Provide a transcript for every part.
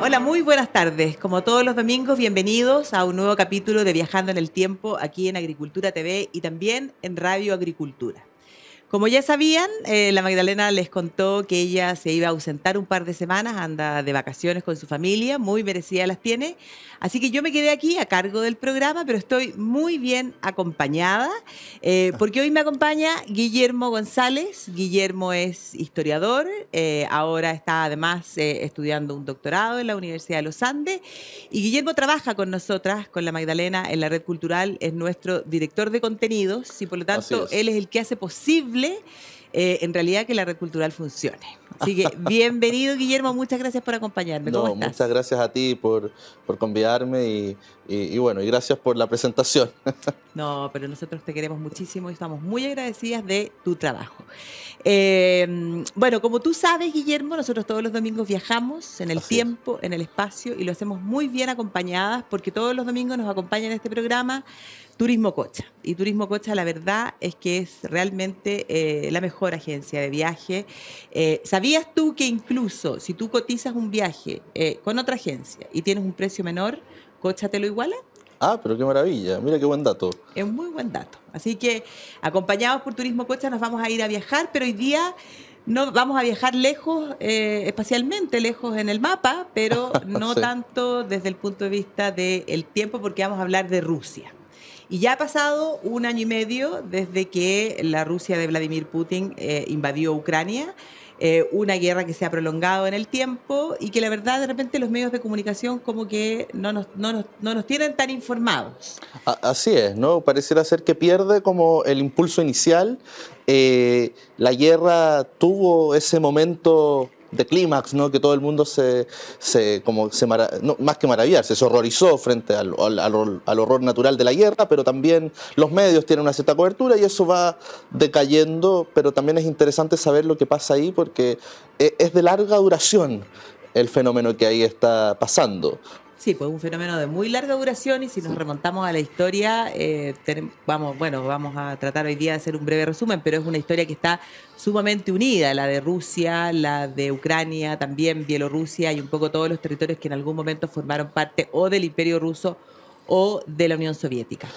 Hola, muy buenas tardes. Como todos los domingos, bienvenidos a un nuevo capítulo de Viajando en el Tiempo aquí en Agricultura TV y también en Radio Agricultura. Como ya sabían, la Magdalena les contó que ella se iba a ausentar un par de semanas, anda de vacaciones con su familia, muy merecidas las tiene. Así que yo me quedé aquí a cargo del programa, pero estoy muy bien acompañada, porque hoy me acompaña Guillermo González. Guillermo es historiador, ahora está además estudiando un doctorado en la Universidad de los Andes. Y Guillermo trabaja con nosotras, con la Magdalena, en la Red Cultural, es nuestro director de contenidos y por lo Así tanto es. él es el que hace posible en realidad que la Red Cultural funcione. Así que bienvenido, Guillermo, muchas gracias por acompañarme. ¿Cómo No, muchas estás? gracias a ti por convidarme y bueno, y gracias por la presentación. No, pero nosotros te queremos muchísimo y estamos muy agradecidas de tu trabajo. Bueno, como tú sabes, Guillermo, nosotros todos los domingos viajamos en el Así es. tiempo, en el espacio y lo hacemos muy bien acompañadas porque todos los domingos nos acompaña en este programa Turismo Cocha. Y Turismo Cocha, la verdad es que es realmente la mejor agencia de viaje. ¿Sabías tú que incluso si tú cotizas un viaje con otra agencia y tienes un precio menor, Cocha te lo iguala? Ah, pero qué maravilla. Mira qué buen dato. Es un muy buen dato. Así que, acompañados por Turismo Cocha, nos vamos a ir a viajar, pero hoy día no vamos a viajar lejos, espacialmente lejos en el mapa, pero no Sí. tanto desde el punto de vista del tiempo, porque vamos a hablar de Rusia. Y ya ha pasado un año y medio desde que la Rusia de Vladimir Putin invadió Ucrania, una guerra que se ha prolongado en el tiempo y que la verdad de repente los medios de comunicación como que no nos tienen tan informados. Así es, ¿no? Pareciera ser que pierde como el impulso inicial. La guerra tuvo ese momento de clímax, ¿no? Que todo el mundo no, más que maravillarse, se horrorizó frente al horror natural de la guerra, pero también los medios tienen una cierta cobertura y eso va decayendo, pero también es interesante saber lo que pasa ahí porque es de larga duración el fenómeno que ahí está pasando. Sí, pues un fenómeno de muy larga duración y si nos Sí. remontamos a la historia, vamos a tratar hoy día de hacer un breve resumen, pero es una historia que está sumamente unida, la de Rusia, la de Ucrania, también Bielorrusia y un poco todos los territorios que en algún momento formaron parte o del Imperio Ruso o de la Unión Soviética.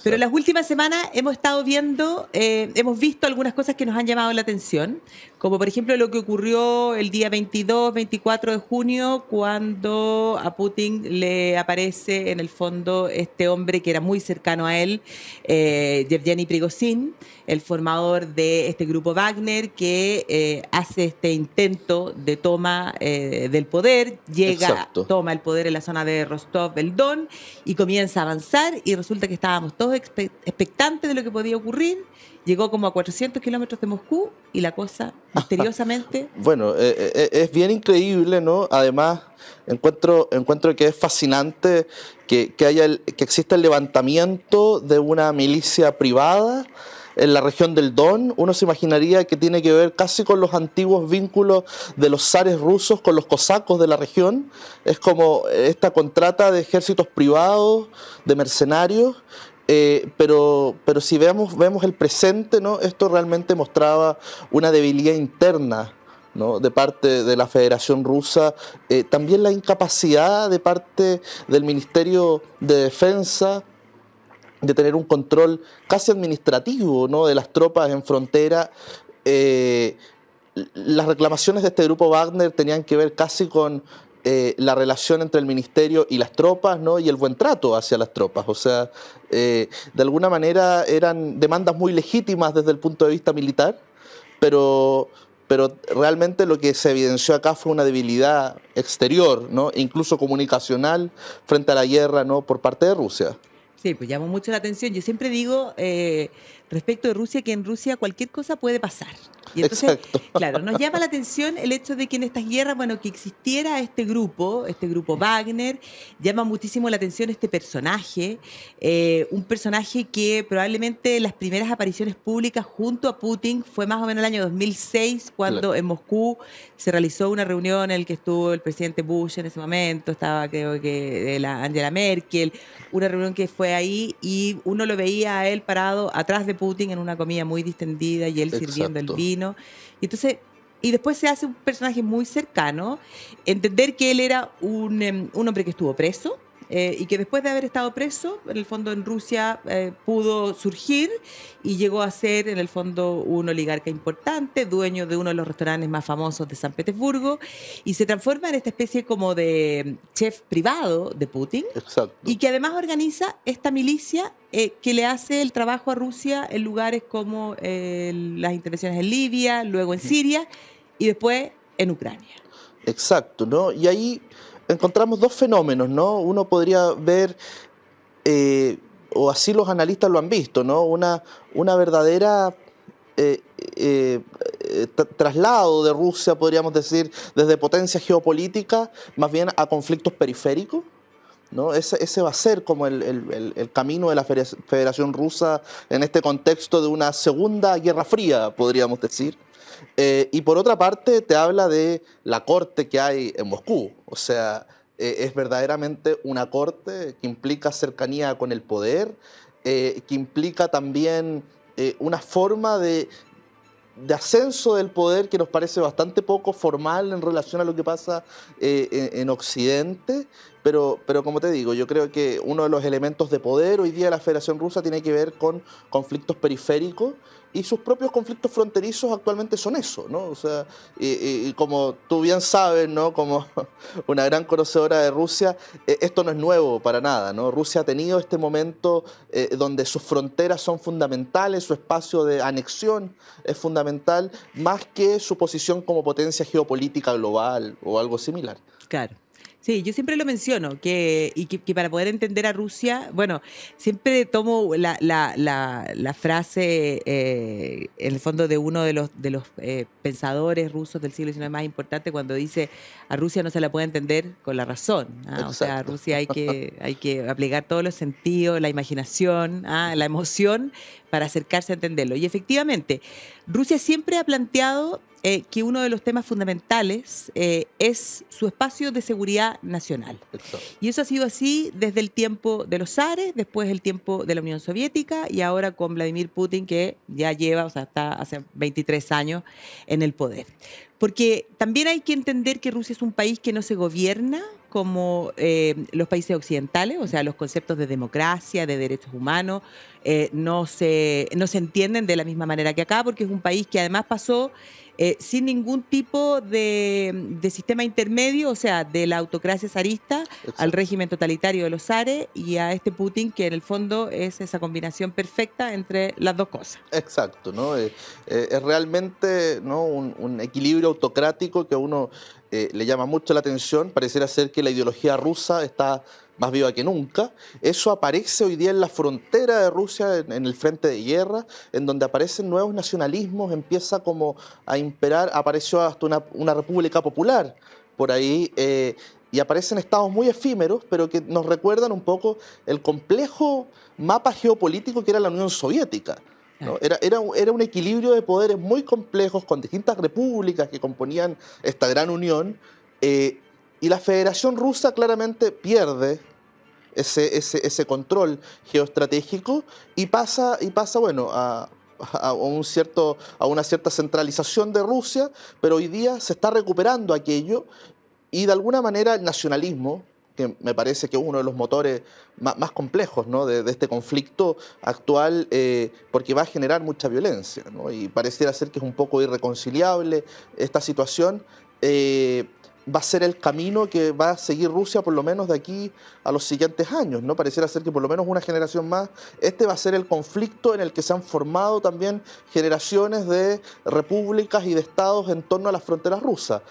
Pero en las Exacto. últimas semanas hemos visto algunas cosas que nos han llamado la atención, como por ejemplo lo que ocurrió el día 22, 24 de junio, cuando a Putin le aparece en el fondo este hombre que era muy cercano a él, Yevgeny Prigozhin, el formador de este grupo Wagner, que hace este intento de toma del poder, Exacto. toma el poder en la zona de Rostov del Don y comienza a avanzar y resulta que estábamos todos expectantes de lo que podía ocurrir. Llegó como a 400 kilómetros de Moscú y la cosa misteriosamente... Bueno, es bien increíble, ¿no? Además, encuentro que es fascinante que exista el levantamiento de una milicia privada en la región del Don. Uno se imaginaría que tiene que ver casi con los antiguos vínculos de los zares rusos con los cosacos de la región. Es como esta contrata de ejércitos privados, de mercenarios. Pero si vemos el presente, ¿no? Esto realmente mostraba una debilidad interna, ¿no? De parte de la Federación Rusa, también la incapacidad de parte del Ministerio de Defensa de tener un control casi administrativo, ¿no? De las tropas en frontera. Eh, las reclamaciones de este grupo Wagner tenían que ver casi con la relación entre el ministerio y las tropas, ¿no? Y el buen trato hacia las tropas. O sea, de alguna manera eran demandas muy legítimas desde el punto de vista militar, pero, pero realmente lo que se evidenció acá fue una debilidad exterior, ¿no? Incluso comunicacional frente a la guerra, ¿no? Por parte de Rusia. Sí, pues llamó mucho la atención. Yo siempre digo respecto de Rusia que en Rusia cualquier cosa puede pasar. Y entonces, Exacto. claro, nos llama la atención el hecho de que en estas guerras, bueno, que existiera este grupo Wagner, llama muchísimo la atención este personaje, un personaje que probablemente las primeras apariciones públicas junto a Putin fue más o menos el año 2006, cuando Claro. en Moscú se realizó una reunión en la que estuvo el presidente Bush en ese momento, estaba creo que la Angela Merkel, una reunión que fue ahí y uno lo veía a él parado atrás de Putin en una comida muy distendida y él sirviendo el Exacto. vino. Y entonces y después se hace un personaje muy cercano, entender que él era un hombre que estuvo preso, y que después de haber estado preso, en el fondo en Rusia pudo surgir y llegó a ser en el fondo un oligarca importante, dueño de uno de los restaurantes más famosos de San Petersburgo, y se transforma en esta especie como de chef privado de Putin, Exacto. y que además organiza esta milicia que le hace el trabajo a Rusia en lugares como las intervenciones en Libia, luego en Siria y después en Ucrania. Exacto, ¿no? Y ahí encontramos dos fenómenos, ¿no? Uno podría ver, eh, o así los analistas lo han visto, ¿no? Una verdadera traslado de Rusia, podríamos decir, desde potencia geopolítica, más bien a conflictos periféricos, ¿no? Ese va a ser como el camino de la Federación Rusa en este contexto de una segunda guerra fría, podríamos decir. Y por otra parte, te habla de la corte que hay en Moscú. O sea, es verdaderamente una corte que implica cercanía con el poder, que implica también una forma de ascenso del poder que nos parece bastante poco formal en relación a lo que pasa en Occidente, pero como te digo, yo creo que uno de los elementos de poder hoy día de la Federación Rusa tiene que ver con conflictos periféricos y sus propios conflictos fronterizos actualmente son eso, ¿no? O sea, y como tú bien sabes, ¿no? Como una gran conocedora de Rusia, esto no es nuevo para nada, ¿no? Rusia ha tenido este momento donde sus fronteras son fundamentales, su espacio de anexión es fundamental, más que su posición como potencia geopolítica global o algo similar. Claro. Sí, yo siempre lo menciono, que para poder entender a Rusia, bueno, siempre tomo la frase, en el fondo, de uno de los pensadores rusos del siglo XIX más importante, cuando dice, a Rusia no se la puede entender con la razón. O sea, a Exacto. Rusia hay que aplicar todos los sentidos, la imaginación, la emoción, para acercarse a entenderlo. Y efectivamente, Rusia siempre ha planteado que uno de los temas fundamentales es su espacio de seguridad nacional. Exacto. Y eso ha sido así desde el tiempo de los zares, después el tiempo de la Unión Soviética y ahora con Vladimir Putin, que ya lleva, o sea, está hace 23 años en el poder. Porque también hay que entender que Rusia es un país que no se gobierna como los países occidentales, o sea, los conceptos de democracia, de derechos humanos, no se entienden de la misma manera que acá, porque es un país que además pasó sin ningún tipo de sistema intermedio, o sea, de la autocracia zarista al Exacto. régimen totalitario de los zares y a este Putin, que en el fondo es esa combinación perfecta entre las dos cosas. Exacto, ¿no? Es realmente, ¿no? Un equilibrio autocrático que a uno le llama mucho la atención. Pareciera ser que la ideología rusa está más viva que nunca. Eso aparece hoy día en la frontera de Rusia, en el frente de guerra, en donde aparecen nuevos nacionalismos, empieza como a imperar, apareció hasta una república popular por ahí. Y aparecen estados muy efímeros, pero que nos recuerdan un poco el complejo mapa geopolítico que era la Unión Soviética, ¿no? Claro. Era un equilibrio de poderes muy complejos con distintas repúblicas que componían esta gran unión, y la Federación Rusa claramente pierde ese control geoestratégico y pasa bueno, a una cierta centralización de Rusia, pero hoy día se está recuperando aquello y de alguna manera el nacionalismo, que me parece que es uno de los motores más complejos, ¿no? de este conflicto actual, porque va a generar mucha violencia, ¿no? Y pareciera ser que es un poco irreconciliable esta situación. Va a ser el camino que va a seguir Rusia por lo menos de aquí a los siguientes años, ¿no? Pareciera ser que por lo menos una generación más, este va a ser el conflicto en el que se han formado también generaciones de repúblicas y de estados en torno a las fronteras rusas.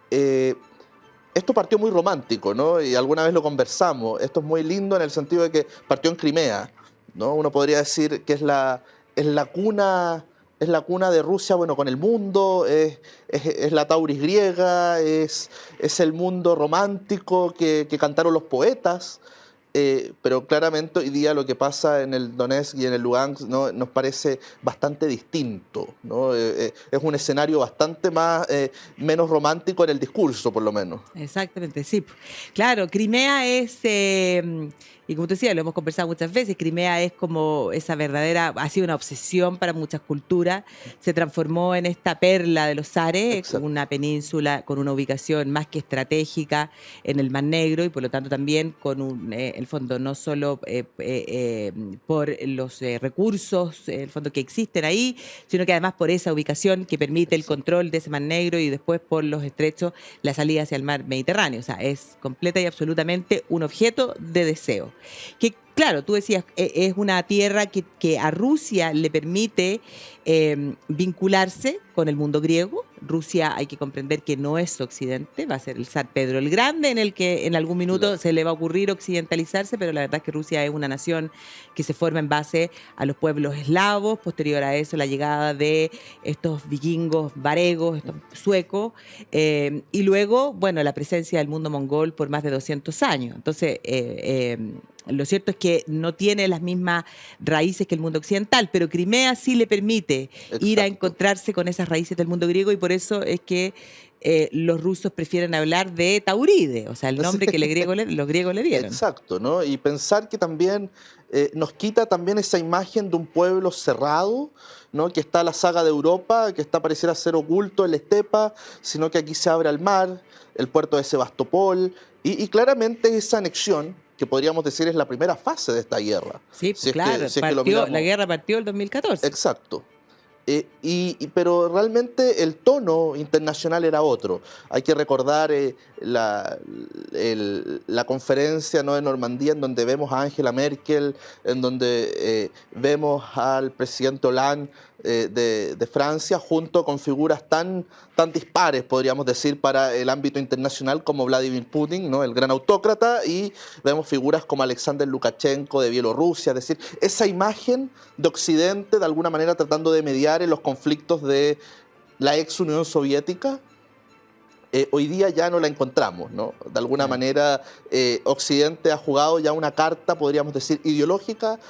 Esto partió muy romántico, ¿no? Y alguna vez lo conversamos. Esto es muy lindo en el sentido de que partió en Crimea, ¿no? Uno podría decir que es la cuna de Rusia, bueno, con el mundo, es la Tauris griega, es el mundo romántico que cantaron los poetas. pero claramente hoy día lo que pasa en el Donetsk y en el Lugansk, ¿no?, nos parece bastante distinto, ¿no? Es un escenario bastante menos romántico en el discurso, por lo menos. Exactamente, sí. Claro, Crimea es, y como te decía, lo hemos conversado muchas veces, Crimea es como esa verdadera, ha sido una obsesión para muchas culturas, se transformó en esta perla de los zares, Exacto. una península con una ubicación más que estratégica en el Mar Negro y por lo tanto también con el fondo no solo por los recursos, el fondo que existen ahí, sino que además por esa ubicación que permite el Exacto. control de ese Mar Negro y después por los estrechos la salida hacia el mar Mediterráneo. O sea, es completa y absolutamente un objeto de deseo. Que, claro, tú decías, es una tierra que a Rusia le permite vincularse con el mundo griego. Rusia, hay que comprender que no es occidente, va a ser el zar Pedro el Grande, en el que en algún minuto Claro. se le va a ocurrir occidentalizarse, pero la verdad es que Rusia es una nación que se forma en base a los pueblos eslavos, posterior a eso la llegada de estos vikingos varegos, estos suecos, y luego, bueno, la presencia del mundo mongol por más de 200 años. Entonces, lo cierto es que no tiene las mismas raíces que el mundo occidental, pero Crimea sí le permite ir a Exacto. encontrarse con esas raíces del mundo griego y por eso es que los rusos prefieren hablar de Tauride, o sea, el nombre que los griegos le dieron. Exacto, ¿no? Y pensar que también nos quita también esa imagen de un pueblo cerrado, ¿no? Que está la saga de Europa, que está pareciera ser oculto en la estepa, sino que aquí se abre al mar, el puerto de Sebastopol, y claramente esa anexión, que podríamos decir es la primera fase de esta guerra, Sí, pues claro, si es que lo la miramos. guerra partió el 2014. Exacto. Pero realmente el tono internacional era otro. Hay que recordar la conferencia, ¿no?, de Normandía, en donde vemos a Angela Merkel, en donde vemos al presidente Hollande de Francia, junto con figuras tan dispares, podríamos decir, para el ámbito internacional como Vladimir Putin, ¿no?, el gran autócrata, y vemos figuras como Alexander Lukashenko de Bielorrusia. Es decir, esa imagen de Occidente, de alguna manera tratando de mediar en los conflictos de la ex Unión Soviética, hoy día ya no la encontramos, ¿no? De alguna Claro. manera, Occidente ha jugado ya una carta, podríamos decir, ideológica,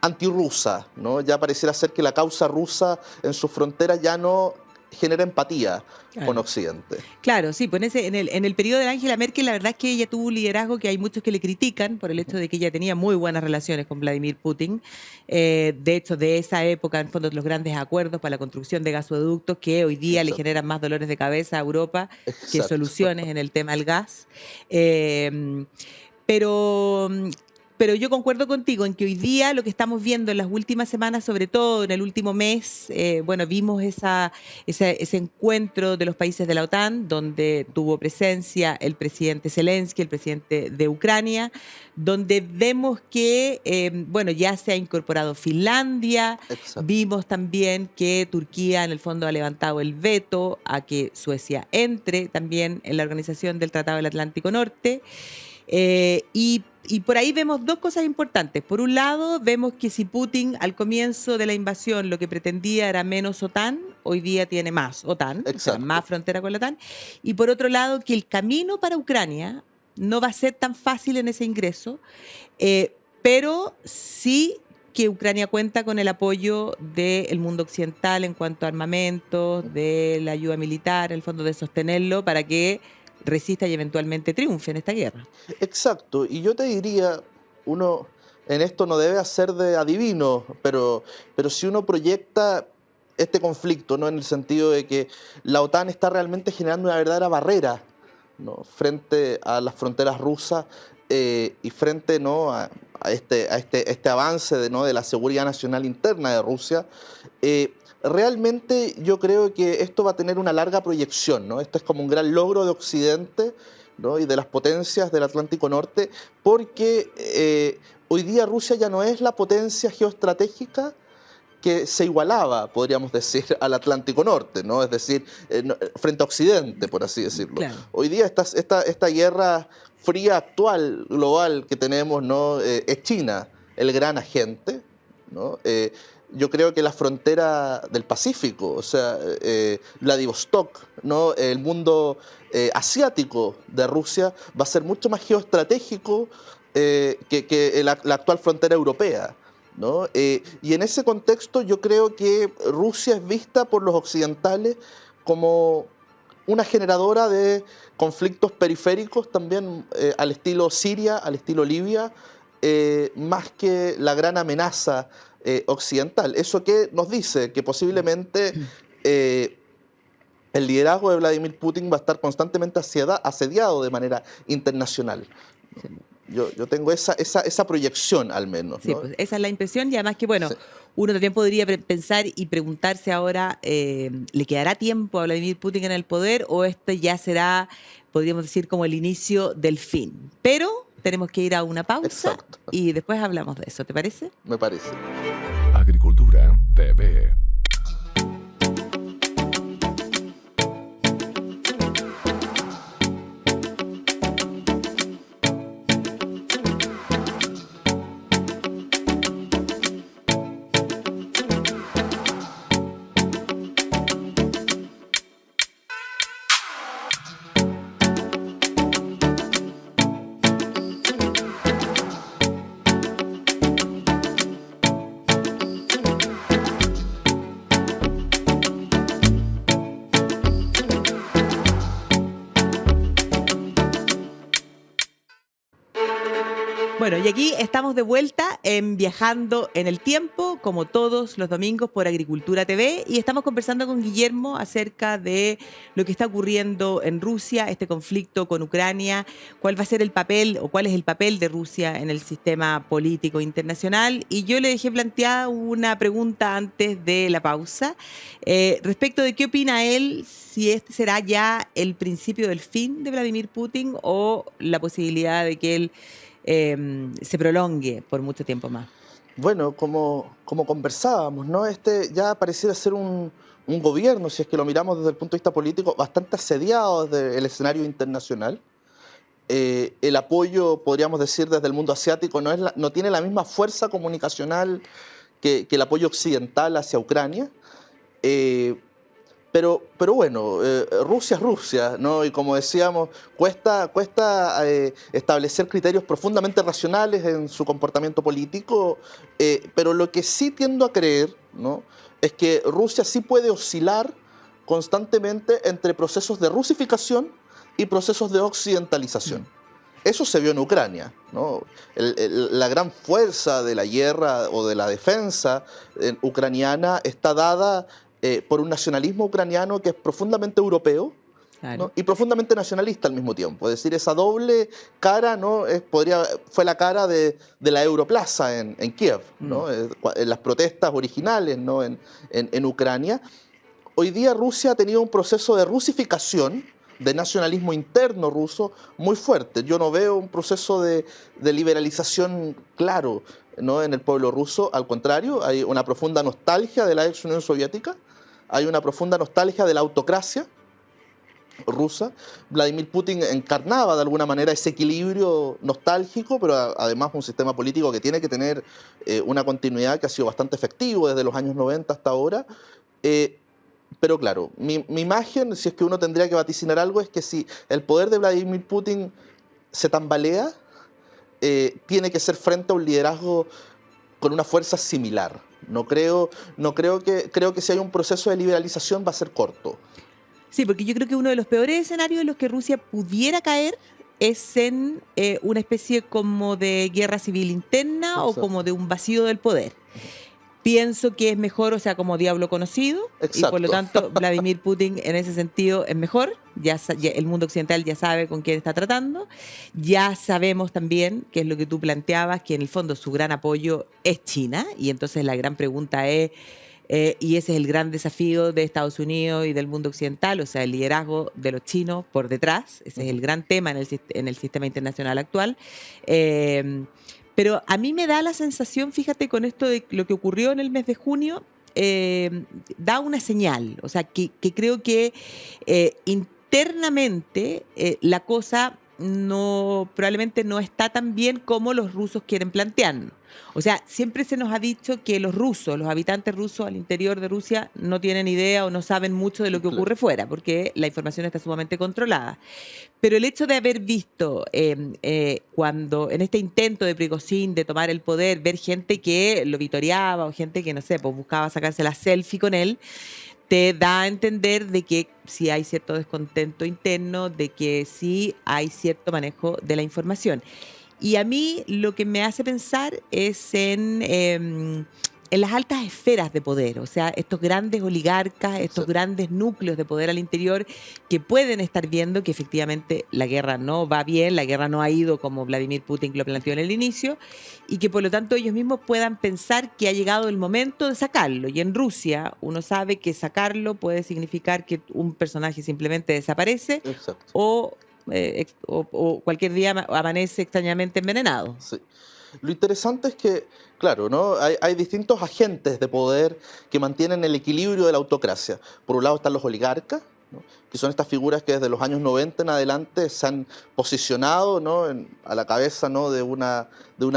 antirrusa, ¿no? Ya pareciera ser que la causa rusa en sus fronteras ya no genera empatía con Claro. Occidente. Claro, sí, pues en el periodo de Angela Merkel, la verdad es que ella tuvo un liderazgo que hay muchos que le critican por el hecho de que ella tenía muy buenas relaciones con Vladimir Putin. De hecho, de esa época, en fondo, los grandes acuerdos para la construcción de gasoductos que hoy día le Exacto. generan más dolores de cabeza a Europa que Exacto. soluciones en el tema del gas. Eh, pero, pero yo concuerdo contigo en que hoy día lo que estamos viendo en las últimas semanas, sobre todo en el último mes, bueno, vimos ese encuentro de los países de la OTAN, donde tuvo presencia el presidente Zelensky, el presidente de Ucrania, donde vemos que, bueno, ya se ha incorporado Finlandia, Exacto. vimos también que Turquía en el fondo ha levantado el veto a que Suecia entre también en la organización del Tratado del Atlántico Norte. Y por ahí vemos dos cosas importantes. Por un lado, vemos que si Putin al comienzo de la invasión lo que pretendía era menos OTAN, hoy día tiene más OTAN, o sea, Exacto. más frontera con la OTAN. Y por otro lado, que el camino para Ucrania no va a ser tan fácil en ese ingreso, pero sí que Ucrania cuenta con el apoyo del mundo occidental en cuanto a armamentos, de la ayuda militar, en el fondo de sostenerlo para que resista y eventualmente triunfe en esta guerra. Exacto, y yo te diría, uno en esto no debe hacer de adivino, pero si uno proyecta este conflicto, ¿no?, en el sentido de que la OTAN está realmente generando una verdadera barrera, ¿no?, frente a las fronteras rusas, y frente, ¿no?, a este avance ¿no?, de la seguridad nacional interna de Rusia. Realmente yo creo que esto va a tener una larga proyección, ¿no? Esto es como un gran logro de Occidente, ¿no?, y de las potencias del Atlántico Norte, porque hoy día Rusia ya no es la potencia geoestratégica que se igualaba, podríamos decir, al Atlántico Norte, ¿no? Es decir, frente a Occidente, por así decirlo. Claro. Hoy día esta guerra fría actual, global que tenemos, ¿no?, es China, el gran agente, ¿no? Yo creo que la frontera del Pacífico, o sea, Vladivostok, ¿no?, el mundo asiático de Rusia va a ser mucho más geoestratégico la actual frontera europea, ¿no? Y en ese contexto yo creo que Rusia es vista por los occidentales como una generadora de conflictos periféricos también al estilo Siria, al estilo Libia, más que la gran amenaza occidental. ¿Eso qué nos dice? Que posiblemente el liderazgo de Vladimir Putin va a estar constantemente asediado de manera internacional. Sí. Yo tengo esa proyección al menos, Sí, ¿no? pues esa es la impresión y además que, bueno, Sí. uno también podría pensar y preguntarse ahora, ¿le quedará tiempo a Vladimir Putin en el poder o este ya será, podríamos decir, como el inicio del fin? Pero tenemos que ir a una pausa Exacto, y después hablamos de eso, ¿te parece? me parece. Agricultura TV. Bueno, y aquí estamos de vuelta en Viajando en el Tiempo, como todos los domingos por Agricultura TV, y estamos conversando con Guillermo acerca de lo que está ocurriendo en Rusia, este conflicto con Ucrania, cuál va a ser el papel o cuál es el papel de Rusia en el sistema político internacional. Y yo le dejé planteada una pregunta antes de la pausa respecto de qué opina él, si este será ya el principio del fin de Vladimir Putin o la posibilidad de que él se prolongue por mucho tiempo más. Bueno, como conversábamos, ¿no? Este ya pareciera ser un gobierno, si es que lo miramos desde el punto de vista político, bastante asediado desde el escenario internacional. El apoyo, podríamos decir, desde el mundo asiático no tiene la misma fuerza comunicacional que el apoyo occidental hacia Ucrania. Pero bueno, Rusia es Rusia, ¿no? Y como decíamos, cuesta establecer criterios profundamente racionales en su comportamiento político, pero lo que sí tiendo a creer, ¿no?, es que Rusia sí puede oscilar constantemente entre procesos de rusificación y procesos de occidentalización. Eso se vio en Ucrania, ¿no? La gran fuerza de la guerra o de la defensa ucraniana está dada por un nacionalismo ucraniano que es profundamente europeo, Claro. ¿no?, y profundamente nacionalista al mismo tiempo. Es decir, esa doble cara, ¿no?, fue la cara de la Europlaza en Kiev, ¿no?, en las protestas originales, ¿no?, en Ucrania. Hoy día Rusia ha tenido un proceso de rusificación, de nacionalismo interno ruso muy fuerte. Yo no veo un proceso de liberalización claro, ¿no?, en el pueblo ruso. Al contrario, hay una profunda nostalgia de la ex Unión Soviética, hay una profunda nostalgia de la autocracia rusa. Vladimir Putin encarnaba de alguna manera ese equilibrio nostálgico, pero además un sistema político que tiene que tener una continuidad que ha sido bastante efectivo desde los años 90 hasta ahora. Pero claro, mi imagen, si es que uno tendría que vaticinar algo, es que si el poder de Vladimir Putin se tambalea, tiene que ser frente a un liderazgo con una fuerza similar. Creo que si hay un proceso de liberalización va a ser corto. Sí, porque yo creo que uno de los peores escenarios en los que Rusia pudiera caer es en una especie como de guerra civil interna. Exacto. O como de un vacío del poder. Pienso que es mejor, o sea, como diablo conocido. Exacto. Y por lo tanto, Vladimir Putin en ese sentido es mejor. Ya el mundo occidental ya sabe con quién está tratando. Ya sabemos también, que es lo que tú planteabas, que en el fondo su gran apoyo es China. Y entonces la gran pregunta es, y ese es el gran desafío de Estados Unidos y del mundo occidental, o sea, el liderazgo de los chinos por detrás. Ese es el gran tema en el sistema internacional actual. Pero a mí me da la sensación, fíjate, con esto de lo que ocurrió en el mes de junio, da una señal. O sea, que creo que internamente la cosa probablemente no está tan bien como los rusos quieren plantearnos. O sea, siempre se nos ha dicho que los rusos, los habitantes rusos al interior de Rusia no tienen idea o no saben mucho de lo que ocurre fuera, porque la información está sumamente controlada. Pero el hecho de haber visto cuando en este intento de Prigozhin de tomar el poder, ver gente que lo vitoreaba o gente que, no sé, pues buscaba sacarse la selfie con él, te da a entender de que sí hay cierto descontento interno, de que sí hay cierto manejo de la información. Y a mí lo que me hace pensar es en las altas esferas de poder, o sea, estos grandes oligarcas, estos grandes núcleos de poder al interior que pueden estar viendo que efectivamente la guerra no va bien, la guerra no ha ido como Vladimir Putin lo planteó en el inicio, y que por lo tanto ellos mismos puedan pensar que ha llegado el momento de sacarlo. Y en Rusia uno sabe que sacarlo puede significar que un personaje simplemente desaparece o cualquier día amanece extrañamente envenenado. Sí. Lo interesante es que, claro, ¿no? Hay distintos agentes de poder que mantienen el equilibrio de la autocracia. Por un lado están los oligarcas, ¿no? Que son estas figuras que desde los años 90 en adelante se han posicionado, ¿no? A la cabeza, ¿no? de una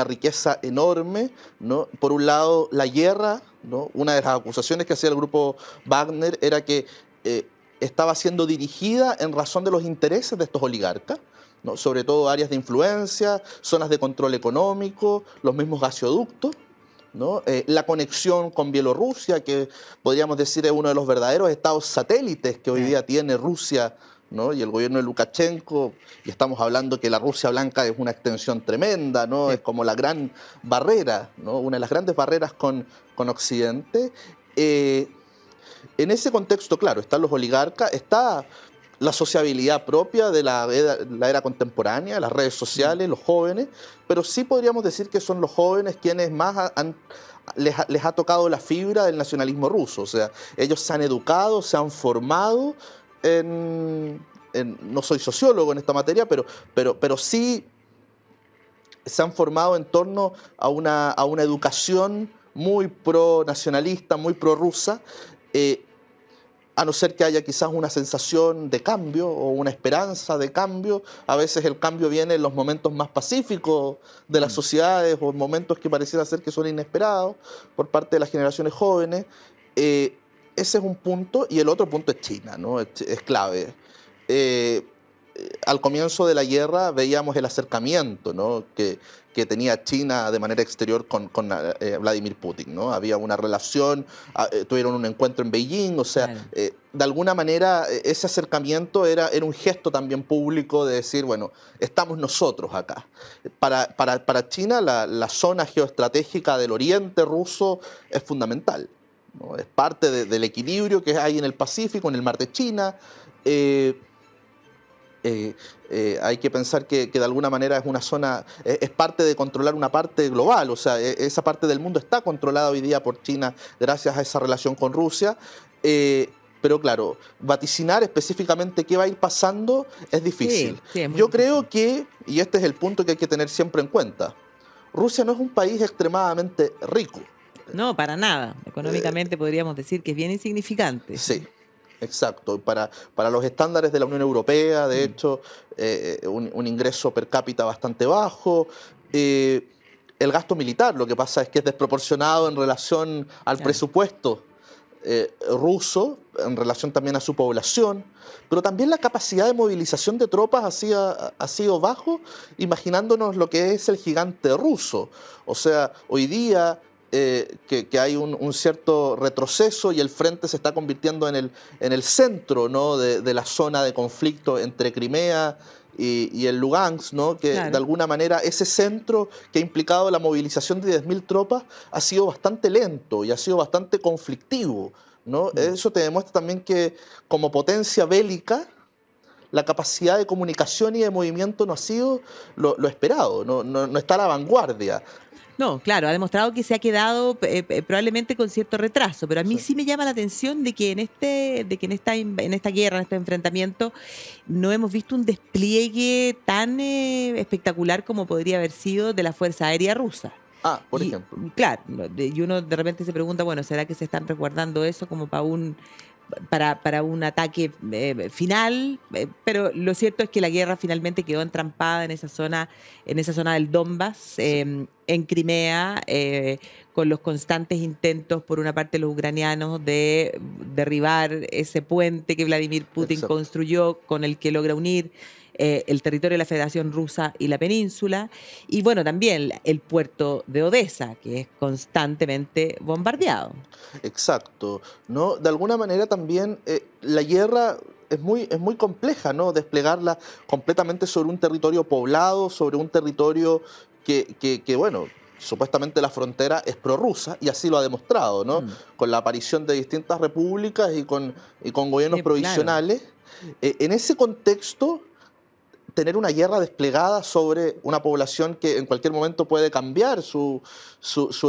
riqueza enorme, ¿no? Por un lado, la guerra, ¿no? Una de las acusaciones que hacía el grupo Wagner era que estaba siendo dirigida en razón de los intereses de estos oligarcas, ¿no? Sobre todo áreas de influencia, zonas de control económico, los mismos gasoductos, ¿no? La conexión con Bielorrusia, que podríamos decir es uno de los verdaderos estados satélites que hoy día tiene Rusia, ¿no? Y el gobierno de Lukashenko, y estamos hablando que la Rusia blanca es una extensión tremenda, ¿no? Es como la gran barrera, ¿no? Una de las grandes barreras con Occidente. En ese contexto, claro, están los oligarcas, está la sociabilidad propia de la era contemporánea, las redes sociales, los jóvenes, pero sí podríamos decir que son los jóvenes quienes más les ha tocado la fibra del nacionalismo ruso. O sea, ellos se han educado, se han formado no soy sociólogo en esta materia, pero sí se han formado en torno a una educación muy pro-nacionalista, muy pro-rusa, a no ser que haya quizás una sensación de cambio o una esperanza de cambio. A veces el cambio viene en los momentos más pacíficos de las sociedades o en momentos que pareciera ser que son inesperados por parte de las generaciones jóvenes. Ese es un punto, y el otro punto es China, ¿no? Es clave. Al comienzo de la guerra veíamos el acercamiento, ¿no? que tenía China de manera exterior con Vladimir Putin, ¿no? Había una relación, tuvieron un encuentro en Beijing, o sea, claro. De alguna manera ese acercamiento era un gesto también público de decir, bueno, estamos nosotros acá. Para China la zona geoestratégica del oriente ruso es fundamental, ¿no? Es parte del equilibrio que hay en el Pacífico, en el Mar de China. Hay que pensar que de alguna manera es una zona, es parte de controlar una parte global, o sea, esa parte del mundo está controlada hoy día por China gracias a esa relación con Rusia, pero claro, vaticinar específicamente qué va a ir pasando es difícil. Sí, es Yo creo que, y este es el punto que hay que tener siempre en cuenta, Rusia no es un país extremadamente rico. No, para nada. Económicamente podríamos decir que es bien insignificante. Sí. Exacto, para los estándares de la Unión Europea, de hecho, un ingreso per cápita bastante bajo. El gasto militar, lo que pasa es que es desproporcionado en relación al presupuesto ruso, en relación también a su población, pero también la capacidad de movilización de tropas ha sido bajo, imaginándonos lo que es el gigante ruso. O sea, hoy día que hay un cierto retroceso y el frente se está convirtiendo en el centro, ¿no? de la zona de conflicto entre Crimea y el Lugansk, ¿no? Que claro. De alguna manera ese centro que ha implicado la movilización de 10.000 tropas ha sido bastante lento y ha sido bastante conflictivo, ¿no? Eso te demuestra también que como potencia bélica la capacidad de comunicación y de movimiento no ha sido lo esperado, no está a la vanguardia. No, claro, ha demostrado que se ha quedado probablemente con cierto retraso, pero a mí sí me llama la atención de que en esta guerra, en este enfrentamiento, no hemos visto un despliegue tan espectacular como podría haber sido de la Fuerza Aérea Rusa. Por ejemplo. Claro, y uno de repente se pregunta, bueno, ¿será que se están resguardando eso como para para un ataque final, pero lo cierto es que la guerra finalmente quedó entrampada en esa zona del Donbass, en Crimea, con los constantes intentos por una parte de los ucranianos de derribar ese puente que Vladimir Putin Exacto. construyó, con el que logra unir el territorio de la Federación Rusa y la península, y bueno, también el puerto de Odessa, que es constantemente bombardeado. Exacto, ¿no? De alguna manera también la guerra es muy compleja, ¿no? Desplegarla completamente sobre un territorio poblado, sobre un territorio bueno, supuestamente la frontera es prorrusa y así lo ha demostrado, ¿no? Mm. Con la aparición de distintas repúblicas y con gobiernos Sí, pues, claro. provisionales. En ese contexto, tener una guerra desplegada sobre una población que en cualquier momento puede cambiar su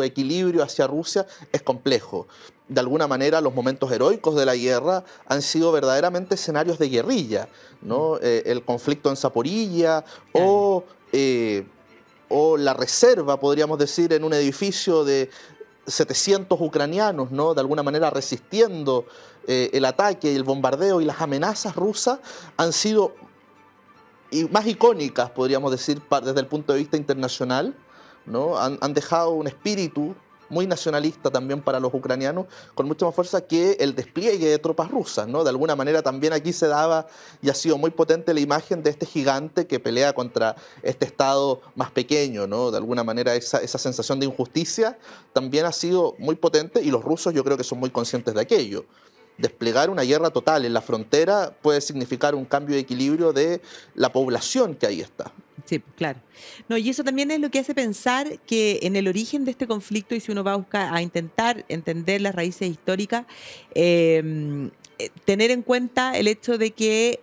equilibrio hacia Rusia es complejo. De alguna manera, los momentos heroicos de la guerra han sido verdaderamente escenarios de guerrilla, Mm. ¿no? El conflicto en Zaporilla Claro. o la reserva, podríamos decir, en un edificio de 700 ucranianos, ¿no? De alguna manera resistiendo el ataque, el bombardeo y las amenazas rusas han sido más icónicas, podríamos decir, desde el punto de vista internacional, ¿no? Han dejado un espíritu muy nacionalista también para los ucranianos, con mucha más fuerza que el despliegue de tropas rusas, ¿no? De alguna manera también aquí se daba y ha sido muy potente la imagen de este gigante que pelea contra este estado más pequeño, ¿no? De alguna manera esa sensación de injusticia también ha sido muy potente y los rusos yo creo que son muy conscientes de aquello. Desplegar una guerra total en la frontera puede significar un cambio de equilibrio de la población que ahí está. Sí, pues, claro. No, y eso también es lo que hace pensar que en el origen de este conflicto, y si uno va a buscar a intentar entender las raíces históricas, tener en cuenta el hecho de que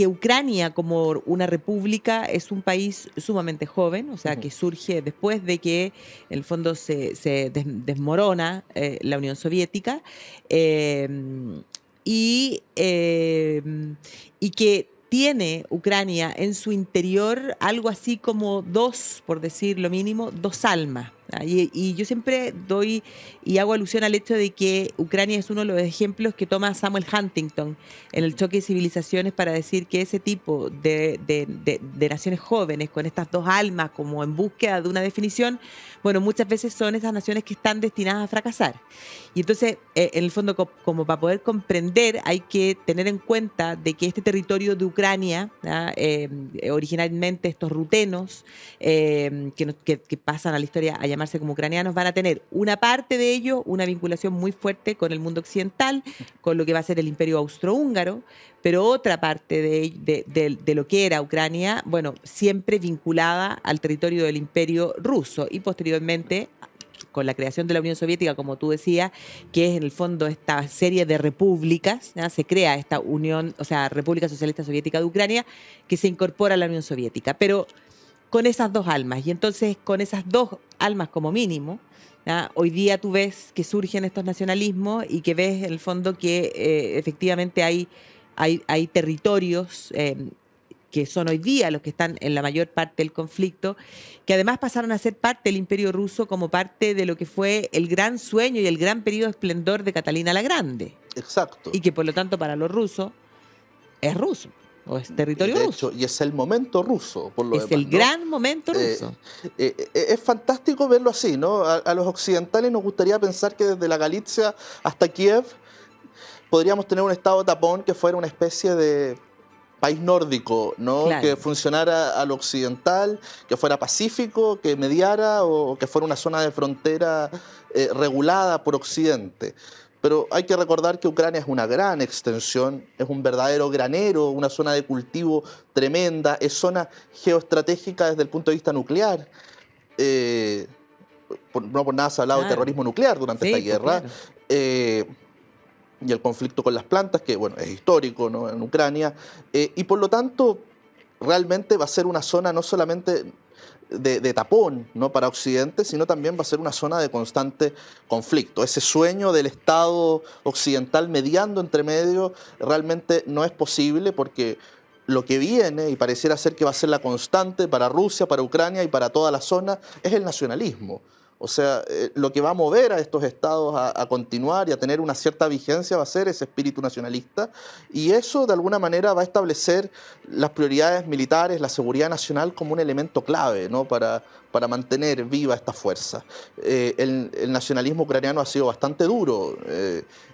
Ucrania como una república es un país sumamente joven, o sea, Ujú. que surge después de que en el fondo desmorona la Unión Soviética, eh, y, eh, y que tiene Ucrania en su interior algo así como dos, por decir lo mínimo, dos almas. Y yo siempre doy y hago alusión al hecho de que Ucrania es uno de los ejemplos que toma Samuel Huntington en el choque de civilizaciones para decir que ese tipo de naciones jóvenes con estas dos almas como en búsqueda de una definición, bueno, muchas veces son esas naciones que están destinadas a fracasar. Y entonces, en el fondo, como para poder comprender, hay que tener en cuenta de que este territorio de Ucrania, ¿ya? Originalmente estos rutenos, que pasan a la historia a llamarse como ucranianos, van a tener una parte de ellos, una vinculación muy fuerte con el mundo occidental, con lo que va a ser el imperio austrohúngaro, pero otra parte de lo que era Ucrania, bueno, siempre vinculada al territorio del imperio ruso y posteriormente con la creación de la Unión Soviética, como tú decías, que es en el fondo esta serie de repúblicas, ¿ya? Se crea esta Unión, o sea, República Socialista Soviética de Ucrania, que se incorpora a la Unión Soviética, pero con esas dos almas. Y entonces, con esas dos almas como mínimo, ¿ya? Hoy día tú ves que surgen estos nacionalismos y que ves en el fondo que efectivamente hay territorios que son hoy día los que están en la mayor parte del conflicto, que además pasaron a ser parte del Imperio Ruso como parte de lo que fue el gran sueño y el gran periodo de esplendor de Catalina la Grande, Exacto. y que por lo tanto para los rusos es ruso, o es Y territorio de ruso. hecho, y es el momento ruso, por lo Es demás, el ¿no? gran momento ruso. Es fantástico verlo así, ¿no? A los occidentales nos gustaría pensar que desde la Galitzia hasta Kiev podríamos tener un estado tapón que fuera una especie de país nórdico, ¿no? Claro. Que funcionara a lo occidental, que fuera pacífico, que mediara o que fuera una zona de frontera regulada por Occidente. Pero hay que recordar que Ucrania es una gran extensión, es un verdadero granero, una zona de cultivo tremenda, es zona geoestratégica desde el punto de vista nuclear. Eh, no por nada se ha hablado de Claro. terrorismo nuclear durante esta Sí, pues guerra. claro. Y el conflicto con las plantas, que bueno, es histórico, ¿no? En Ucrania, y por lo tanto realmente va a ser una zona no solamente de tapón, ¿no? Para Occidente, sino también va a ser una zona de constante conflicto. Ese sueño del Estado occidental mediando entre medio realmente no es posible porque lo que viene, y pareciera ser que va a ser la constante para Rusia, para Ucrania y para toda la zona, es el nacionalismo. O sea, lo que va a mover a estos estados a continuar y a tener una cierta vigencia va a ser ese espíritu nacionalista, y eso de alguna manera va a establecer las prioridades militares, la seguridad nacional como un elemento clave, ¿no? para mantener viva esta fuerza. El nacionalismo ucraniano ha sido bastante duro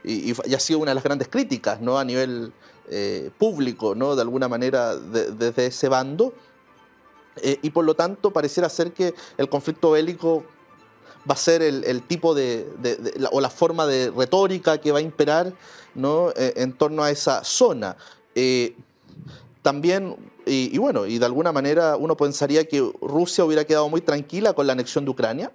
y ha sido una de las grandes críticas, ¿no? A nivel público, ¿no? De alguna manera desde ese bando, y por lo tanto pareciera ser que el conflicto bélico va a ser el tipo o la forma de retórica que va a imperar, ¿no? En torno a esa zona. También, y de alguna manera uno pensaría que Rusia hubiera quedado muy tranquila con la anexión de Ucrania,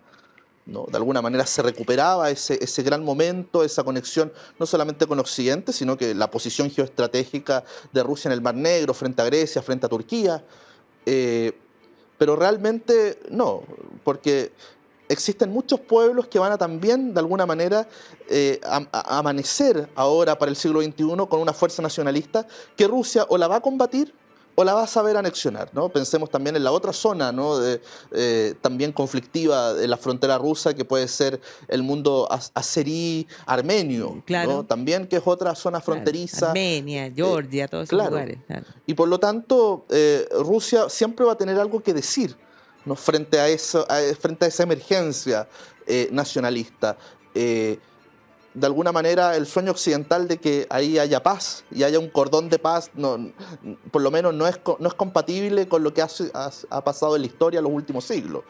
¿no? De alguna manera se recuperaba ese gran momento, esa conexión no solamente con Occidente, sino que la posición geoestratégica de Rusia en el Mar Negro, frente a Grecia, frente a Turquía. Pero realmente no, porque existen muchos pueblos que van a también, de alguna manera, amanecer ahora para el siglo XXI con una fuerza nacionalista que Rusia o la va a combatir o la va a saber anexionar, ¿no? Pensemos también en la otra zona, ¿no? También conflictiva de la frontera rusa, que puede ser el mundo azerí, armenio, claro, ¿no? También, que es otra zona fronteriza. Claro. Armenia, Georgia, todos esos claro. lugares. Claro. Y por lo tanto, Rusia siempre va a tener algo que decir, ¿no? Frente a esa emergencia nacionalista. De alguna manera, el sueño occidental de que ahí haya paz y haya un cordón de paz, por lo menos no es compatible con lo que ha pasado en la historia en los últimos siglos.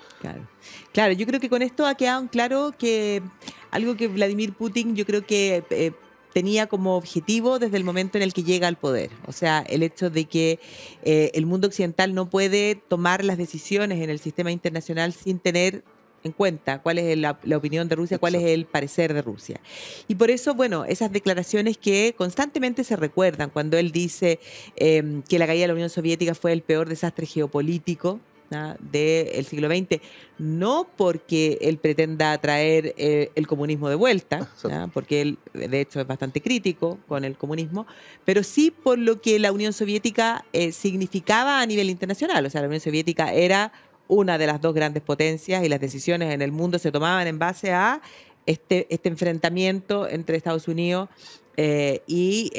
Claro, yo creo que con esto ha quedado claro que algo que Vladimir Putin, yo creo que tenía como objetivo desde el momento en el que llega al poder. O sea, el hecho de que el mundo occidental no puede tomar las decisiones en el sistema internacional sin tener en cuenta cuál es la opinión de Rusia, cuál es el parecer de Rusia. Y por eso, bueno, esas declaraciones que constantemente se recuerdan, cuando él dice que la caída de la Unión Soviética fue el peor desastre geopolítico, ¿no? del siglo XX, no porque él pretenda traer el comunismo de vuelta, ¿no? Porque él, de hecho, es bastante crítico con el comunismo, pero sí por lo que la Unión Soviética significaba a nivel internacional. O sea, la Unión Soviética era una de las dos grandes potencias y las decisiones en el mundo se tomaban en base a este enfrentamiento entre Estados Unidos y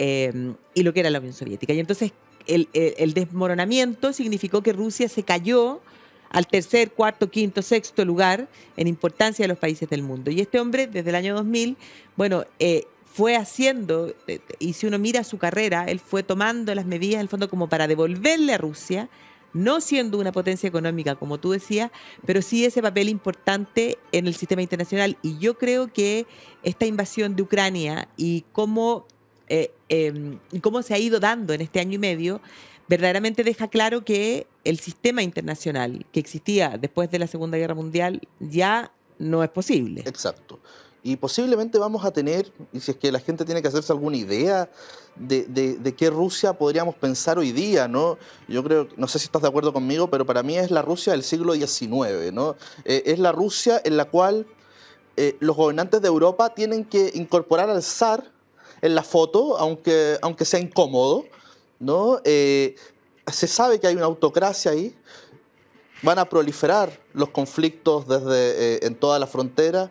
lo que era la Unión Soviética. Y entonces el desmoronamiento significó que Rusia se cayó al tercer, cuarto, quinto, sexto lugar en importancia de los países del mundo. Y este hombre, desde el año 2000, bueno, fue haciendo, y si uno mira su carrera, él fue tomando las medidas, en el fondo, como para devolverle a Rusia, no siendo una potencia económica, como tú decías, pero sí ese papel importante en el sistema internacional. Y yo creo que esta invasión de Ucrania y cómo se ha ido dando en este año y medio, verdaderamente deja claro que el sistema internacional que existía después de la Segunda Guerra Mundial ya no es posible. Exacto. Y posiblemente vamos a tener, y si es que la gente tiene que hacerse alguna idea de qué Rusia podríamos pensar hoy día, ¿no? Yo creo, no sé si estás de acuerdo conmigo, pero para mí es la Rusia del siglo XIX, ¿no? Es la Rusia en la cual los gobernantes de Europa tienen que incorporar al zar en la foto, aunque sea incómodo, ¿no? Se sabe que hay una autocracia ahí, van a proliferar los conflictos en toda la frontera.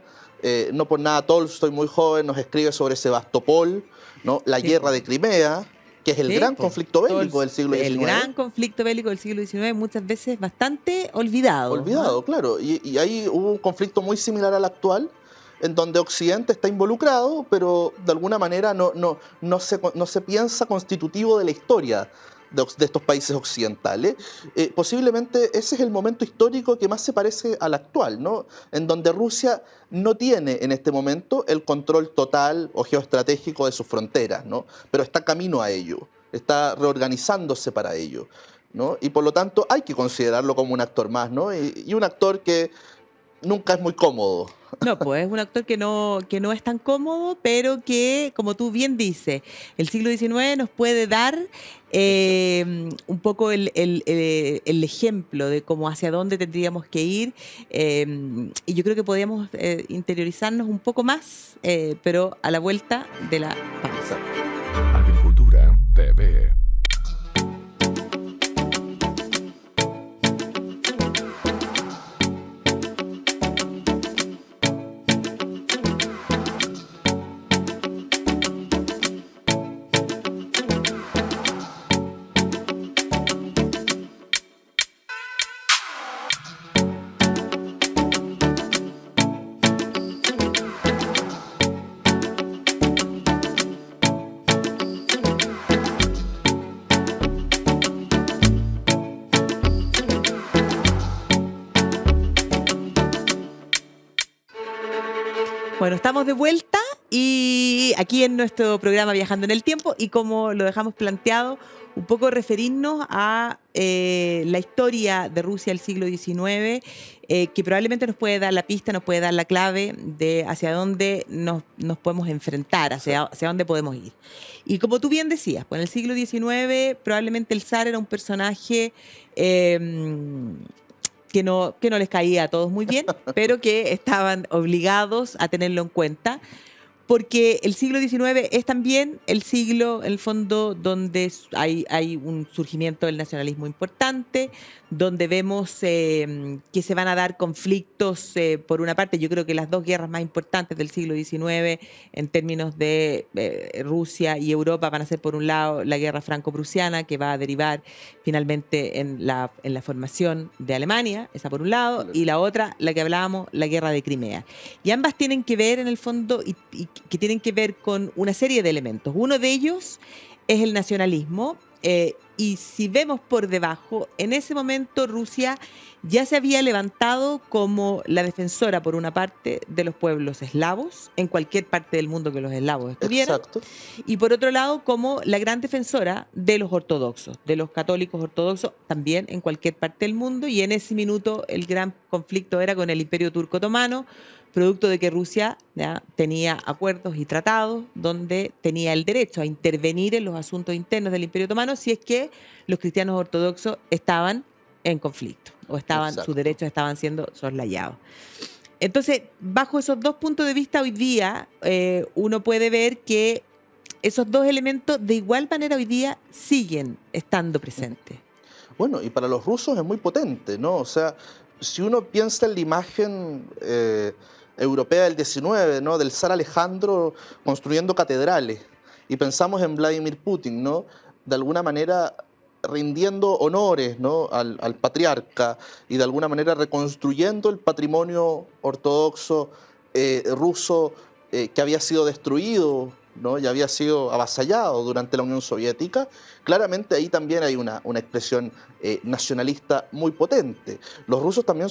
No por nada Tolstoy, muy joven, nos escribe sobre Sebastopol, ¿no? La guerra de Crimea, que es el gran conflicto bélico del siglo XIX. El gran conflicto bélico del siglo XIX, muchas veces bastante olvidado. Olvidado, ¿no? Claro. Y ahí hubo un conflicto muy similar al actual, en donde Occidente está involucrado, pero de alguna manera no se piensa constitutivo de la historia de estos países occidentales. Posiblemente ese es el momento histórico que más se parece al actual, ¿no? En donde Rusia no tiene en este momento el control total o geoestratégico de sus fronteras, ¿no? Pero está camino a ello, está reorganizándose para ello, ¿no? Y por lo tanto hay que considerarlo como un actor más, ¿no? Y un actor que nunca es muy cómodo. No, pues es un actor que no es tan cómodo, pero que, como tú bien dices, el siglo XIX nos puede dar un poco el ejemplo de cómo hacia dónde tendríamos que ir, y yo creo que podríamos interiorizarnos un poco más, pero a la vuelta de la pausa. Agricultura TV. Bueno, estamos de vuelta y aquí en nuestro programa Viajando en el Tiempo, y como lo dejamos planteado, un poco referirnos a la historia de Rusia del siglo XIX, que probablemente nos puede dar la pista, nos puede dar la clave de hacia dónde nos podemos enfrentar, hacia dónde podemos ir. Y como tú bien decías, pues en el siglo XIX probablemente el zar era un personaje que no les caía a todos muy bien, pero que estaban obligados a tenerlo en cuenta, porque el siglo XIX es también el siglo, en el fondo, donde hay un surgimiento del nacionalismo importante, donde vemos que se van a dar conflictos, por una parte. Yo creo que las dos guerras más importantes del siglo XIX en términos de Rusia y Europa van a ser, por un lado, la guerra franco-prusiana, que va a derivar finalmente en la formación de Alemania, esa por un lado, y la otra, la que hablábamos, la guerra de Crimea. Y ambas tienen que ver, en el fondo, y que tienen que ver con una serie de elementos. Uno de ellos es el nacionalismo, y si vemos por debajo, en ese momento Rusia ya se había levantado como la defensora, por una parte, de los pueblos eslavos, en cualquier parte del mundo que los eslavos estuvieran. Exacto. Y por otro lado, como la gran defensora de los ortodoxos, de los católicos ortodoxos, también en cualquier parte del mundo. Y en ese minuto el gran conflicto era con el Imperio Turco Otomano, producto de que Rusia tenía acuerdos y tratados donde tenía el derecho a intervenir en los asuntos internos del Imperio Otomano si es que los cristianos ortodoxos estaban en conflicto o sus derechos estaban siendo soslayados. Entonces, bajo esos dos puntos de vista, hoy día uno puede ver que esos dos elementos de igual manera hoy día siguen estando presentes. Bueno, y para los rusos es muy potente, ¿no? O sea, si uno piensa en la imagen europea del XIX, ¿no? Del zar Alejandro construyendo catedrales, y pensamos en Vladimir Putin, ¿no? De alguna manera rindiendo honores, ¿no? al patriarca, y de alguna manera reconstruyendo el patrimonio ortodoxo ruso que había sido destruido, ¿no? Y había sido avasallado durante la Unión Soviética. Claramente ahí también hay una expresión nacionalista muy potente. Los rusos también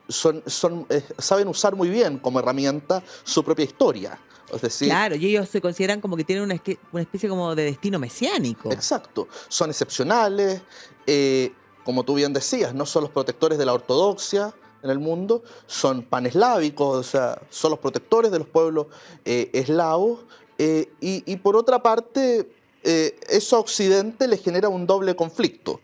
saben usar muy bien como herramienta su propia historia. Es decir, claro, y ellos se consideran como que tienen una especie como de destino mesiánico. Exacto, son excepcionales, como tú bien decías, no son los protectores de la ortodoxia en el mundo, son paneslávicos, o sea, son los protectores de los pueblos eslavos, y por otra parte, eso a Occidente le genera un doble conflicto.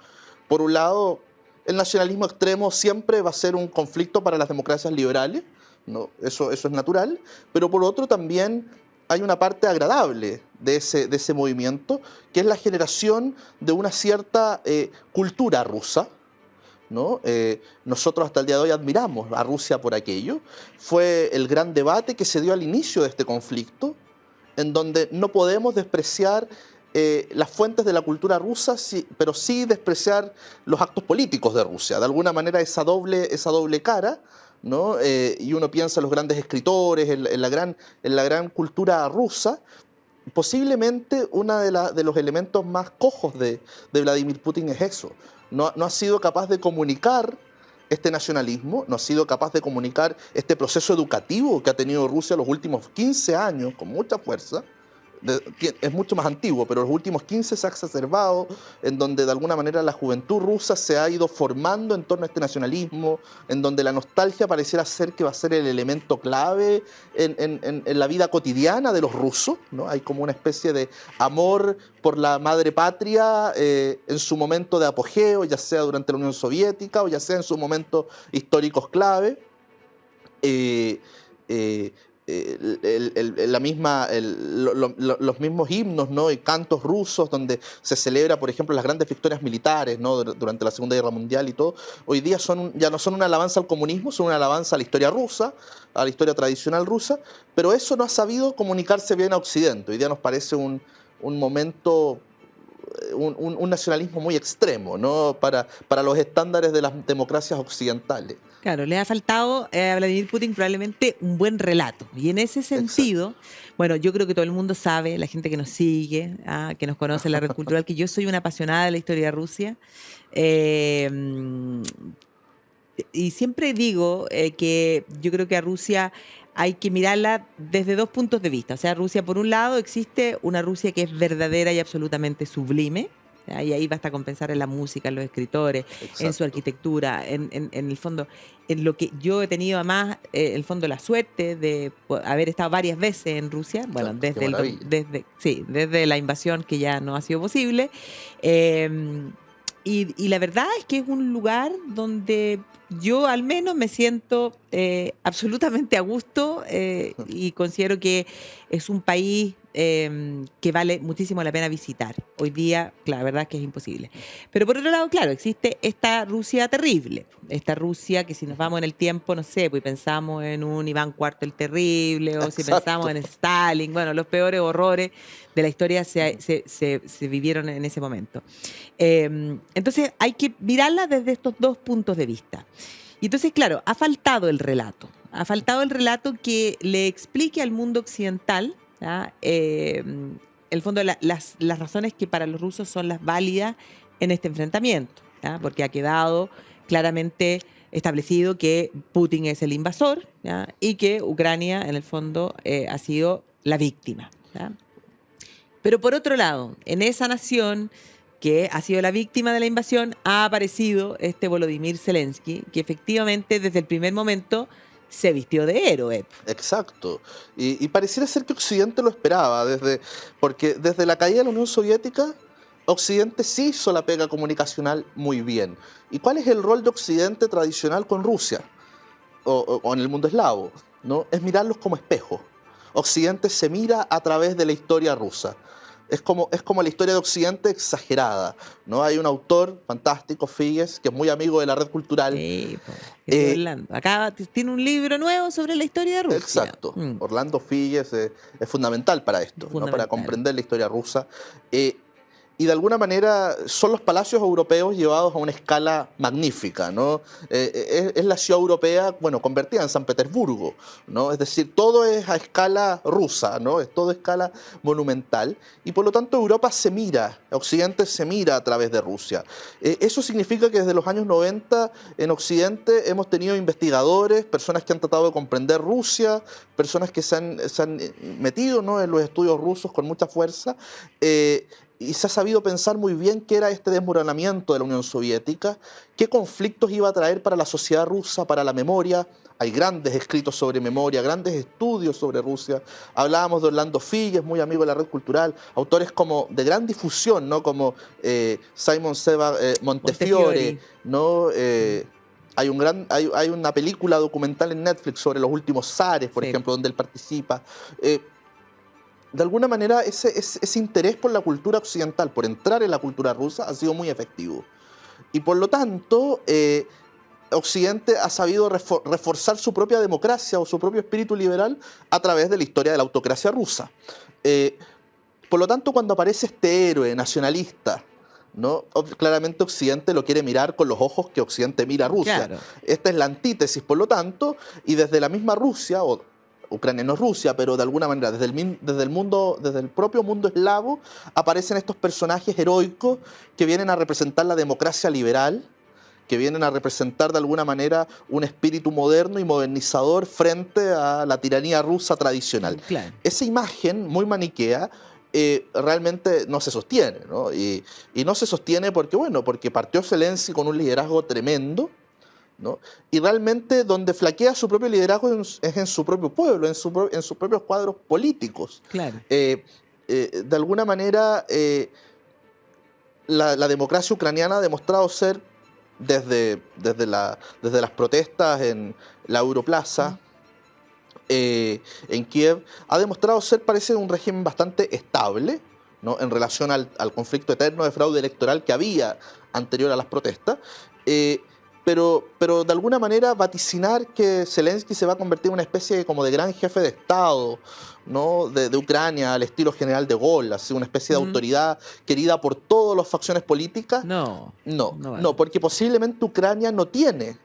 Por un lado, el nacionalismo extremo siempre va a ser un conflicto para las democracias liberales, ¿no? Eso es natural, pero por otro también hay una parte agradable de ese movimiento, que es la generación de una cierta cultura rusa, ¿no? Nosotros hasta el día de hoy admiramos a Rusia por aquello. Fue el gran debate que se dio al inicio de este conflicto, en donde no podemos despreciar las fuentes de la cultura rusa, sí, pero sí despreciar los actos políticos de Rusia. De alguna manera esa doble cara, ¿no? Y uno piensa en los grandes escritores, en la gran cultura rusa. Posiblemente uno de los elementos más cojos de Vladimir Putin es eso. No ha sido capaz de comunicar este nacionalismo, no ha sido capaz de comunicar este proceso educativo que ha tenido Rusia los últimos 15 años con mucha fuerza. Es mucho más antiguo, pero los últimos 15 se ha exacerbado, en donde de alguna manera la juventud rusa se ha ido formando en torno a este nacionalismo, en donde la nostalgia pareciera ser que va a ser el elemento clave en la vida cotidiana de los rusos, ¿no? Hay como una especie de amor por la madre patria en su momento de apogeo, ya sea durante la Unión Soviética o ya sea en sus momentos históricos clave. Los mismos himnos, ¿no? Y cantos rusos donde se celebra, por ejemplo, las grandes victorias militares, ¿no? Durante la Segunda Guerra Mundial y todo, hoy día ya no son una alabanza al comunismo, son una alabanza a la historia rusa, a la historia tradicional rusa, pero eso no ha sabido comunicarse bien a Occidente. Hoy día nos parece un momento, un nacionalismo muy extremo, ¿no? Para los estándares de las democracias occidentales. Claro, le ha faltado a Vladimir Putin probablemente un buen relato. Y en ese sentido, exacto, bueno, yo creo que todo el mundo sabe, la gente que nos sigue, que nos conoce en la red cultural, que yo soy una apasionada de la historia de Rusia. Y siempre digo que yo creo que a Rusia hay que mirarla desde dos puntos de vista. O sea, Rusia, por un lado, existe una Rusia que es verdadera y absolutamente sublime. ¿Ya? Y ahí basta con pensar en la música, en los escritores, en su Exacto. arquitectura, en el fondo, en lo que yo he tenido además, en el fondo, la suerte de haber estado varias veces en Rusia, bueno, Claro, qué desde, maravilla. desde la invasión que ya no ha sido posible. Y la verdad es que es un lugar donde yo al menos me siento absolutamente a gusto y considero que es un país que vale muchísimo la pena visitar. Hoy día, claro, la verdad es que es imposible. Pero por otro lado, claro, existe esta Rusia terrible. Esta Rusia que si nos vamos en el tiempo, no sé, pues pensamos en un Iván IV el Terrible o si pensamos Exacto. en Stalin, bueno, los peores horrores de la historia se vivieron en ese momento. Entonces hay que mirarla desde estos dos puntos de vista. Y entonces, claro, ha faltado el relato. Ha faltado el relato que le explique al mundo occidental, ¿ya? El fondo, las razones que para los rusos son las válidas en este enfrentamiento, ¿ya? Porque ha quedado claramente establecido que Putin es el invasor, ¿ya? Y que Ucrania, en el fondo, ha sido la víctima, ¿ya? Pero por otro lado, en esa nación que ha sido la víctima de la invasión, ha aparecido este Volodymyr Zelensky, que efectivamente desde el primer momento se vistió de héroe. Exacto. Y pareciera ser que Occidente lo esperaba, porque desde la caída de la Unión Soviética, Occidente sí hizo la pega comunicacional muy bien. ¿Y cuál es el rol de Occidente tradicional con Rusia o en el mundo eslavo? ¿No? Es mirarlos como espejo. Occidente se mira a través de la historia rusa. Es como la historia de Occidente exagerada, ¿no? Hay un autor fantástico, Figes, que es muy amigo de la red cultural. Sí, po, Orlando. Acá tiene un libro nuevo sobre la historia de Rusia. Exacto. Orlando Figes es fundamental para esto, ¿no? Para Fundamental. comprender la historia rusa. Y de alguna manera son los palacios europeos llevados a una escala magnífica, ¿no? Es la ciudad europea, bueno, convertida en San Petersburgo, ¿no? Es decir, todo es a escala rusa, ¿no? Es todo a escala monumental. Y por lo tanto Europa se mira, Occidente se mira a través de Rusia. Eso significa que desde los años 90 en Occidente hemos tenido investigadores, personas que han tratado de comprender Rusia, personas que se han metido, ¿no?, en los estudios rusos con mucha fuerza. Y se ha sabido pensar muy bien qué era este desmoronamiento de la Unión Soviética, qué conflictos iba a traer para la sociedad rusa, para la memoria. Hay grandes escritos sobre memoria, grandes estudios sobre Rusia. Hablábamos de Orlando Figes, muy amigo de la red cultural, autores como de gran difusión, ¿no?, como Simon Seba Montefiore, ¿no? Hay una película documental en Netflix sobre los últimos zares, por ejemplo, donde él participa. De alguna manera ese interés por la cultura occidental, por entrar en la cultura rusa, ha sido muy efectivo. Y por lo tanto, Occidente ha sabido reforzar su propia democracia o su propio espíritu liberal a través de la historia de la autocracia rusa. Por lo tanto, cuando aparece este héroe nacionalista, ¿no?, claramente Occidente lo quiere mirar con los ojos que Occidente mira a Rusia. Claro. Esta es la antítesis, por lo tanto, y desde la misma Rusia, Ucrania no es Rusia, pero de alguna manera desde el propio mundo eslavo aparecen estos personajes heroicos que vienen a representar la democracia liberal, que vienen a representar de alguna manera un espíritu moderno y modernizador frente a la tiranía rusa tradicional. Claro. Esa imagen muy maniquea realmente no se sostiene, ¿no? Y no se sostiene porque partió Zelensky con un liderazgo tremendo, ¿no? Y realmente donde flaquea su propio liderazgo es en su propio pueblo, en sus propios cuadros políticos. Claro. De alguna manera, la democracia ucraniana ha demostrado ser, desde las protestas en la Europlaza, en Kiev, ha demostrado ser, parece, un régimen bastante estable, ¿no?, en relación al conflicto eterno de fraude electoral que había anterior a las protestas. Pero de alguna manera vaticinar que Zelensky se va a convertir en una especie como de gran jefe de Estado, ¿no?, de Ucrania, al estilo general de Gaulle, así una especie de autoridad querida por todas las facciones políticas. No, Porque posiblemente Ucrania no tiene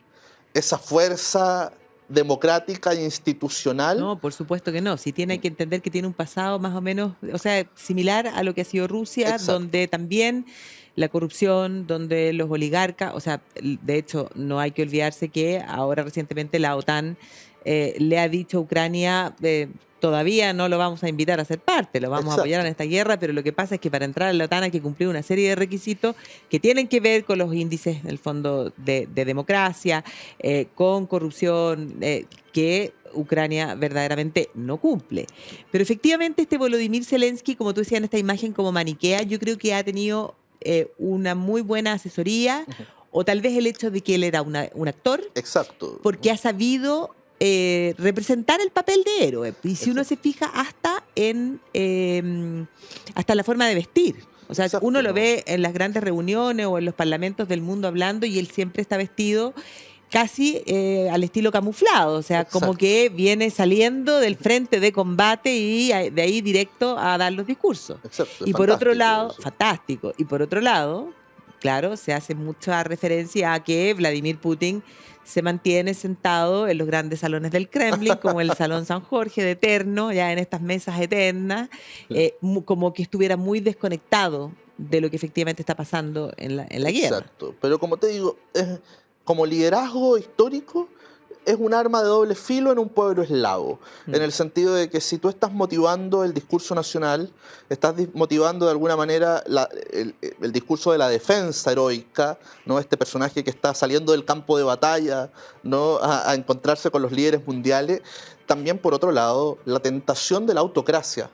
esa fuerza democrática e institucional. No, por supuesto que no. Si tiene que entender que tiene un pasado más o menos, o sea, similar a lo que ha sido Rusia, Exacto. donde también la corrupción, donde los oligarcas, o sea, de hecho, no hay que olvidarse que ahora recientemente la OTAN le ha dicho a Ucrania, todavía no lo vamos a invitar a ser parte, lo vamos a apoyar en esta guerra, pero lo que pasa es que para entrar a la OTAN hay que cumplir una serie de requisitos que tienen que ver con los índices, en el fondo, de democracia, con corrupción, que Ucrania verdaderamente no cumple. Pero efectivamente este Volodymyr Zelensky, como tú decías en esta imagen como maniquea, yo creo que ha tenido una muy buena asesoría, o tal vez el hecho de que él era un actor, Exacto. porque ha sabido representar el papel de héroe. Y si uno se fija hasta en la forma de vestir. O sea, Exacto, uno lo ve en las grandes reuniones o en los parlamentos del mundo hablando y él siempre está vestido casi al estilo camuflado, o sea, como que viene saliendo del frente de combate y de ahí directo a dar los discursos. Exacto, Y por otro lado, eso. fantástico, y por otro lado, claro, se hace mucha referencia a que Vladimir Putin se mantiene sentado en los grandes salones del Kremlin, como el Salón San Jorge de eterno, ya en estas mesas eternas, como que estuviera muy desconectado de lo que efectivamente está pasando en la guerra. Exacto, pero como te digo, como liderazgo histórico, es un arma de doble filo en un pueblo eslavo, en el sentido de que si tú estás motivando el discurso nacional, estás motivando de alguna manera el discurso de la defensa heroica, ¿no? Este personaje que está saliendo del campo de batalla, ¿no? a encontrarse con los líderes mundiales. También, por otro lado, la tentación de la autocracia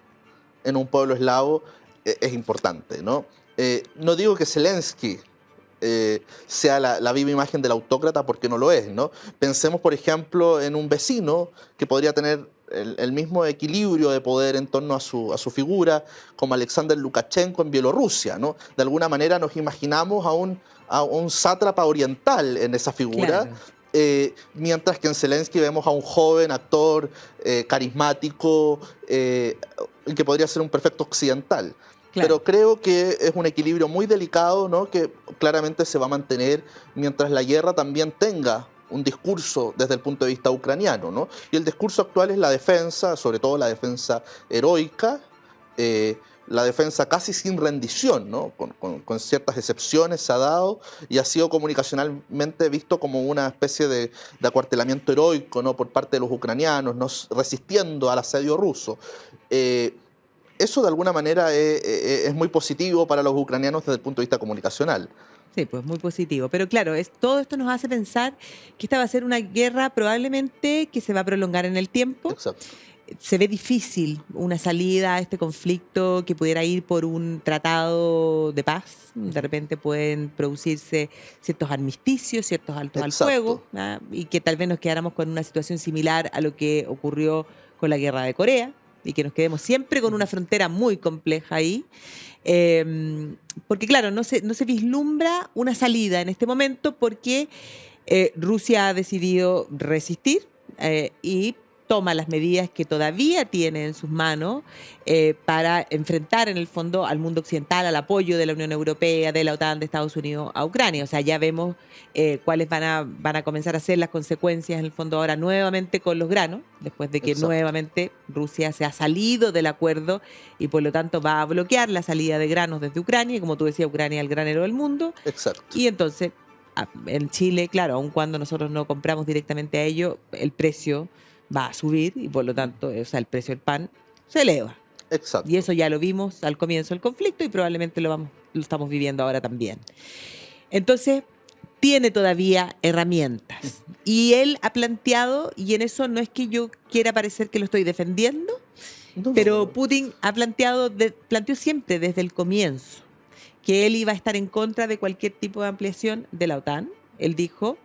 en un pueblo eslavo es importante, ¿no? No digo que Zelensky sea la viva imagen del autócrata, porque no lo es, ¿no? Pensemos, por ejemplo, en un vecino que podría tener el mismo equilibrio de poder en torno a su figura, como Alexander Lukashenko en Bielorrusia, ¿no? De alguna manera nos imaginamos a un sátrapa oriental en esa figura. Claro. Mientras que en Zelensky vemos a un joven actor carismático que podría ser un perfecto occidental. Claro. Pero creo que es un equilibrio muy delicado, ¿no? Que claramente se va a mantener mientras la guerra también tenga un discurso desde el punto de vista ucraniano, ¿no? Y el discurso actual es la defensa, sobre todo la defensa heroica, la defensa casi sin rendición, ¿no? Con ciertas excepciones se ha dado y ha sido comunicacionalmente visto como una especie de acuartelamiento heroico, ¿no? Por parte de los ucranianos, ¿no? Resistiendo al asedio ruso. Eso de alguna manera es muy positivo para los ucranianos desde el punto de vista comunicacional. Sí, pues muy positivo. Pero claro, todo esto nos hace pensar que esta va a ser una guerra probablemente que se va a prolongar en el tiempo. Exacto. Se ve difícil una salida a este conflicto que pudiera ir por un tratado de paz. De repente pueden producirse ciertos armisticios, ciertos altos al fuego, ¿ah? Y que tal vez nos quedáramos con una situación similar a lo que ocurrió con la guerra de Corea, y que nos quedemos siempre con una frontera muy compleja ahí. Porque claro, no se vislumbra una salida en este momento porque Rusia ha decidido resistir y toma las medidas que todavía tiene en sus manos para enfrentar en el fondo al mundo occidental, al apoyo de la Unión Europea, de la OTAN, de Estados Unidos a Ucrania. O sea, ya vemos cuáles van a comenzar a ser las consecuencias en el fondo ahora nuevamente con los granos, después de que nuevamente Rusia se ha salido del acuerdo y por lo tanto va a bloquear la salida de granos desde Ucrania, y como tú decías, Ucrania es el granero del mundo. Exacto. Y entonces, en Chile, claro, aun cuando nosotros no compramos directamente a ellos, el precio va a subir y por lo tanto, o sea, el precio del pan se eleva. Exacto. Y eso ya lo vimos al comienzo del conflicto y probablemente lo estamos viviendo ahora también. Entonces, tiene todavía herramientas. Y él ha planteado, y en eso no es que yo quiera parecer que lo estoy defendiendo, pero Putin planteó siempre desde el comienzo que él iba a estar en contra de cualquier tipo de ampliación de la OTAN. Él dijo,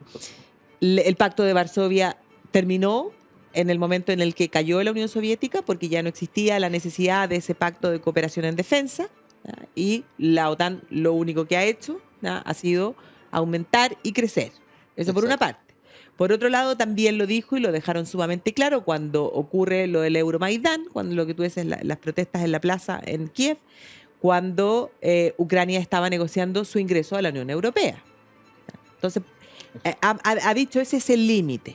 el Pacto de Varsovia terminó en el momento en el que cayó la Unión Soviética, porque ya no existía la necesidad de ese pacto de cooperación en defensa, ¿ya? Y la OTAN lo único que ha hecho, ¿ya?, ha sido aumentar y crecer. Eso por una parte. Por otro lado, también lo dijo y lo dejaron sumamente claro cuando ocurre lo del Euromaidán, cuando lo que tú dices, las protestas en la plaza en Kiev, cuando Ucrania estaba negociando su ingreso a la Unión Europea. Entonces, ha dicho, ese es el límite.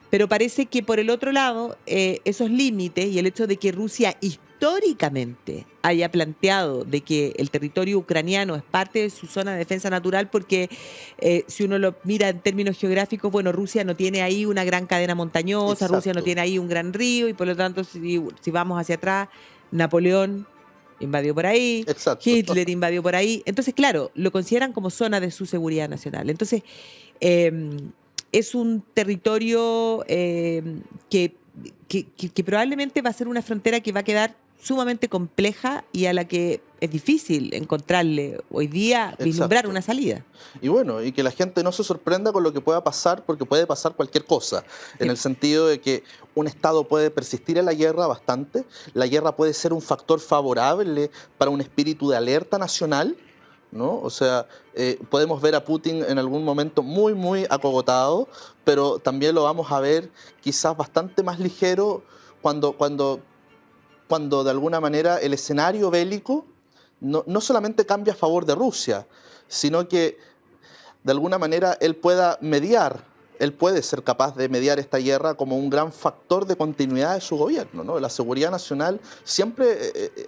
Pero parece que por el otro lado, esos límites y el hecho de que Rusia históricamente haya planteado de que el territorio ucraniano es parte de su zona de defensa natural, porque si uno lo mira en términos geográficos, bueno, Rusia no tiene ahí una gran cadena montañosa, Rusia no Exacto. tiene ahí un gran río, y por lo tanto, si vamos hacia atrás, Napoleón invadió por ahí, Exacto. Hitler invadió por ahí. Entonces, claro, lo consideran como zona de su seguridad nacional. Entonces, eh, es un territorio que probablemente va a ser una frontera que va a quedar sumamente compleja y a la que es difícil encontrarle hoy día, vislumbrar Exacto. una salida. Y bueno, y que la gente no se sorprenda con lo que pueda pasar, porque puede pasar cualquier cosa, en Sí. el sentido de que un Estado puede persistir en la guerra bastante, la guerra puede ser un factor favorable para un espíritu de alerta nacional, ¿no? O sea, podemos ver a Putin en algún momento muy, muy acogotado, pero también lo vamos a ver quizás bastante más ligero cuando de alguna manera el escenario bélico no solamente cambia a favor de Rusia, sino que de alguna manera él pueda mediar, él puede ser capaz de mediar esta guerra como un gran factor de continuidad de su gobierno, ¿no? La seguridad nacional siempre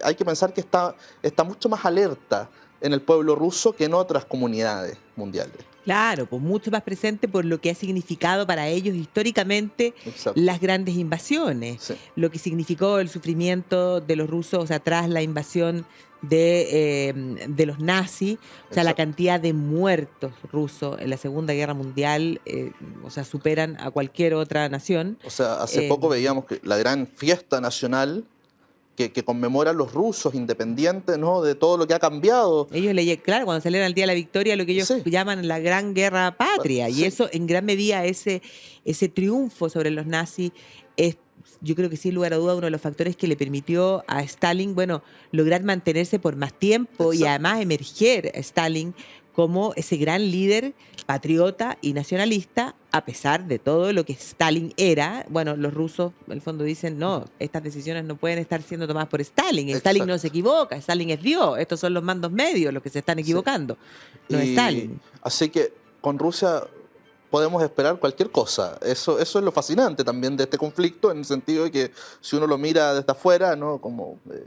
hay que pensar que está mucho más alerta en el pueblo ruso que en otras comunidades mundiales. Claro, pues mucho más presente por lo que ha significado para ellos históricamente Exacto. las grandes invasiones, Sí, lo que significó el sufrimiento de los rusos, o sea, tras la invasión de los nazis, o sea, la exacto. cantidad de muertos rusos en la Segunda Guerra Mundial, o sea, superan a cualquier otra nación. O sea, hace Eh, poco veíamos que la gran fiesta nacional que conmemoran los rusos independientes, ¿no? De todo lo que ha cambiado. Claro, cuando celebran el Día de la Victoria, lo que ellos Sí, llaman la Gran Guerra Patria, y sí, eso en gran medida, ese triunfo sobre los nazis es, yo creo que sin lugar a duda, uno de los factores que le permitió a Stalin, bueno, lograr mantenerse por más tiempo y exacto. además emerger Stalin como ese gran líder patriota y nacionalista, a pesar de todo lo que Stalin era. Bueno, los rusos, en el fondo, dicen, no, estas decisiones no pueden estar siendo tomadas por Stalin. Stalin no Exacto. se equivoca, Stalin es Dios. Estos son los mandos medios los que se están Sí. equivocando, no Y Stalin. así que con Rusia podemos esperar cualquier cosa. Eso es lo fascinante también de este conflicto, en el sentido de que si uno lo mira desde afuera, ¿no?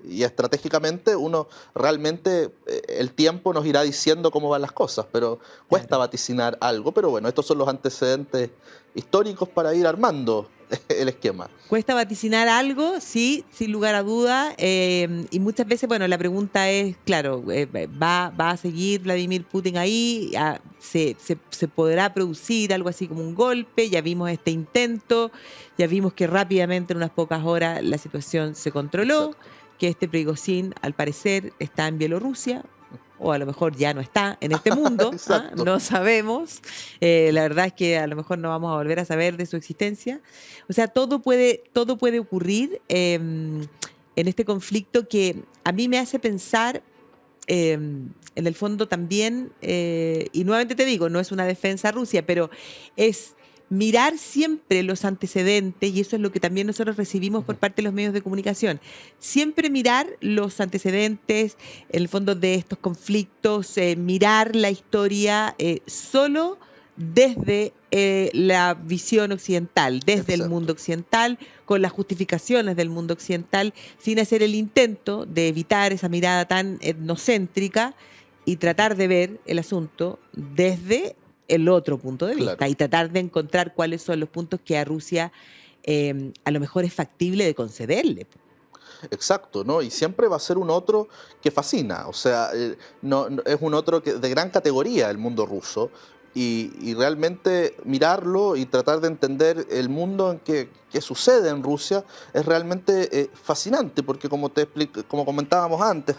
Y estratégicamente, uno realmente el tiempo nos irá diciendo cómo van las cosas, pero cuesta Claro. vaticinar algo. Pero bueno, estos son los antecedentes históricos para ir armando el esquema. Cuesta vaticinar algo, sí, sin lugar a duda. Y muchas veces, bueno, la pregunta es, claro, ¿va a seguir Vladimir Putin ahí? ¿Se podrá producir algo así como un golpe? Ya vimos este intento, ya vimos que rápidamente, en unas pocas horas, la situación se controló, Exacto. que este Prigozhin, al parecer, está en Bielorrusia, o a lo mejor ya no está en este mundo, ¿ah? Exacto. No sabemos. La verdad es que a lo mejor no vamos a volver a saber de su existencia. O sea, todo puede ocurrir en este conflicto, que a mí me hace pensar, en el fondo también, y nuevamente te digo, no es una defensa a Rusia, pero es mirar siempre los antecedentes, y eso es lo que también nosotros recibimos por parte de los medios de comunicación. Siempre mirar los antecedentes, en el fondo, de estos conflictos, mirar la historia solo desde la visión occidental, desde el Exacto. mundo occidental, con las justificaciones del mundo occidental, sin hacer el intento de evitar esa mirada tan etnocéntrica y tratar de ver el asunto desde el otro punto de vista Claro. y tratar de encontrar cuáles son los puntos que a Rusia a lo mejor es factible de concederle. Exacto, ¿no? Y siempre va a ser un otro que fascina, o sea, es un otro de gran categoría el mundo ruso, y realmente mirarlo y tratar de entender el mundo que sucede en Rusia es realmente fascinante, porque como comentábamos antes,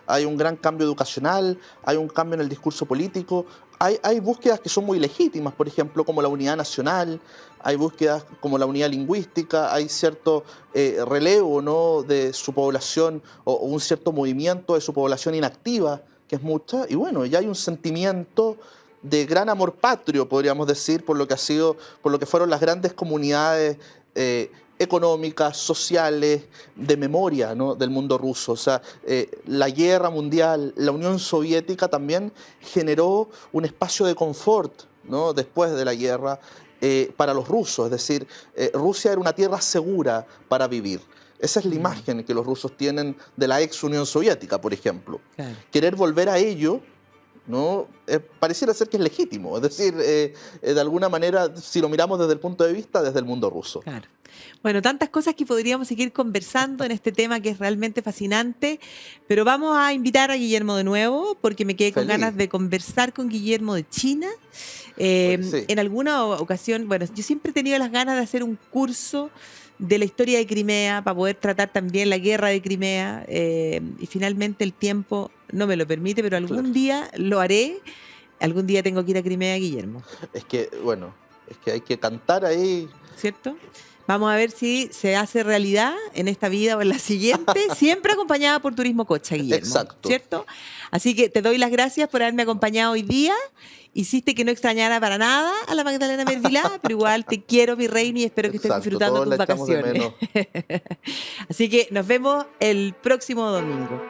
hay un gran cambio educacional, hay un cambio en el discurso político, hay búsquedas que son muy legítimas, por ejemplo, como la unidad nacional, hay búsquedas como la unidad lingüística, hay cierto relevo, ¿no? De su población, o un cierto movimiento de su población inactiva, que es mucha, y bueno, ya hay un sentimiento de gran amor patrio, podríamos decir, por lo que fueron las grandes comunidades económicas, sociales, de memoria, ¿no? Del mundo ruso. O sea, la guerra mundial, la Unión Soviética también generó un espacio de confort, ¿no? Después de la guerra, para los rusos. Es decir, Rusia era una tierra segura para vivir. Esa es la imagen que los rusos tienen de la ex Unión Soviética, por ejemplo. Claro. Querer volver a ello, ¿no? Pareciera ser que es legítimo. Es decir, de alguna manera, si lo miramos desde el punto de vista, desde el mundo ruso. Claro. Bueno, tantas cosas que podríamos seguir conversando en este tema que es realmente fascinante, pero vamos a invitar a Guillermo de nuevo porque me quedé con Feliz. ganas de conversar con Guillermo de China. Sí. En alguna ocasión, bueno, yo siempre he tenido las ganas de hacer un curso de la historia de Crimea para poder tratar también la guerra de Crimea y finalmente el tiempo no me lo permite, pero algún Claro. día lo haré. Algún día tengo que ir a Crimea, Guillermo, Es que, bueno, es que hay que cantar ahí. ¿cierto? Vamos a ver si se hace realidad en esta vida o en la siguiente, siempre acompañada por Turismo Cocha, Guillermo. Exacto. ¿Cierto? Así que te doy las gracias por haberme acompañado hoy día. Hiciste que no extrañara para nada a la Magdalena Mervilá, pero igual te quiero, mi reina, y espero que estés Exacto, disfrutando todos tus la echamos de vacaciones. menos. Así que nos vemos el próximo domingo.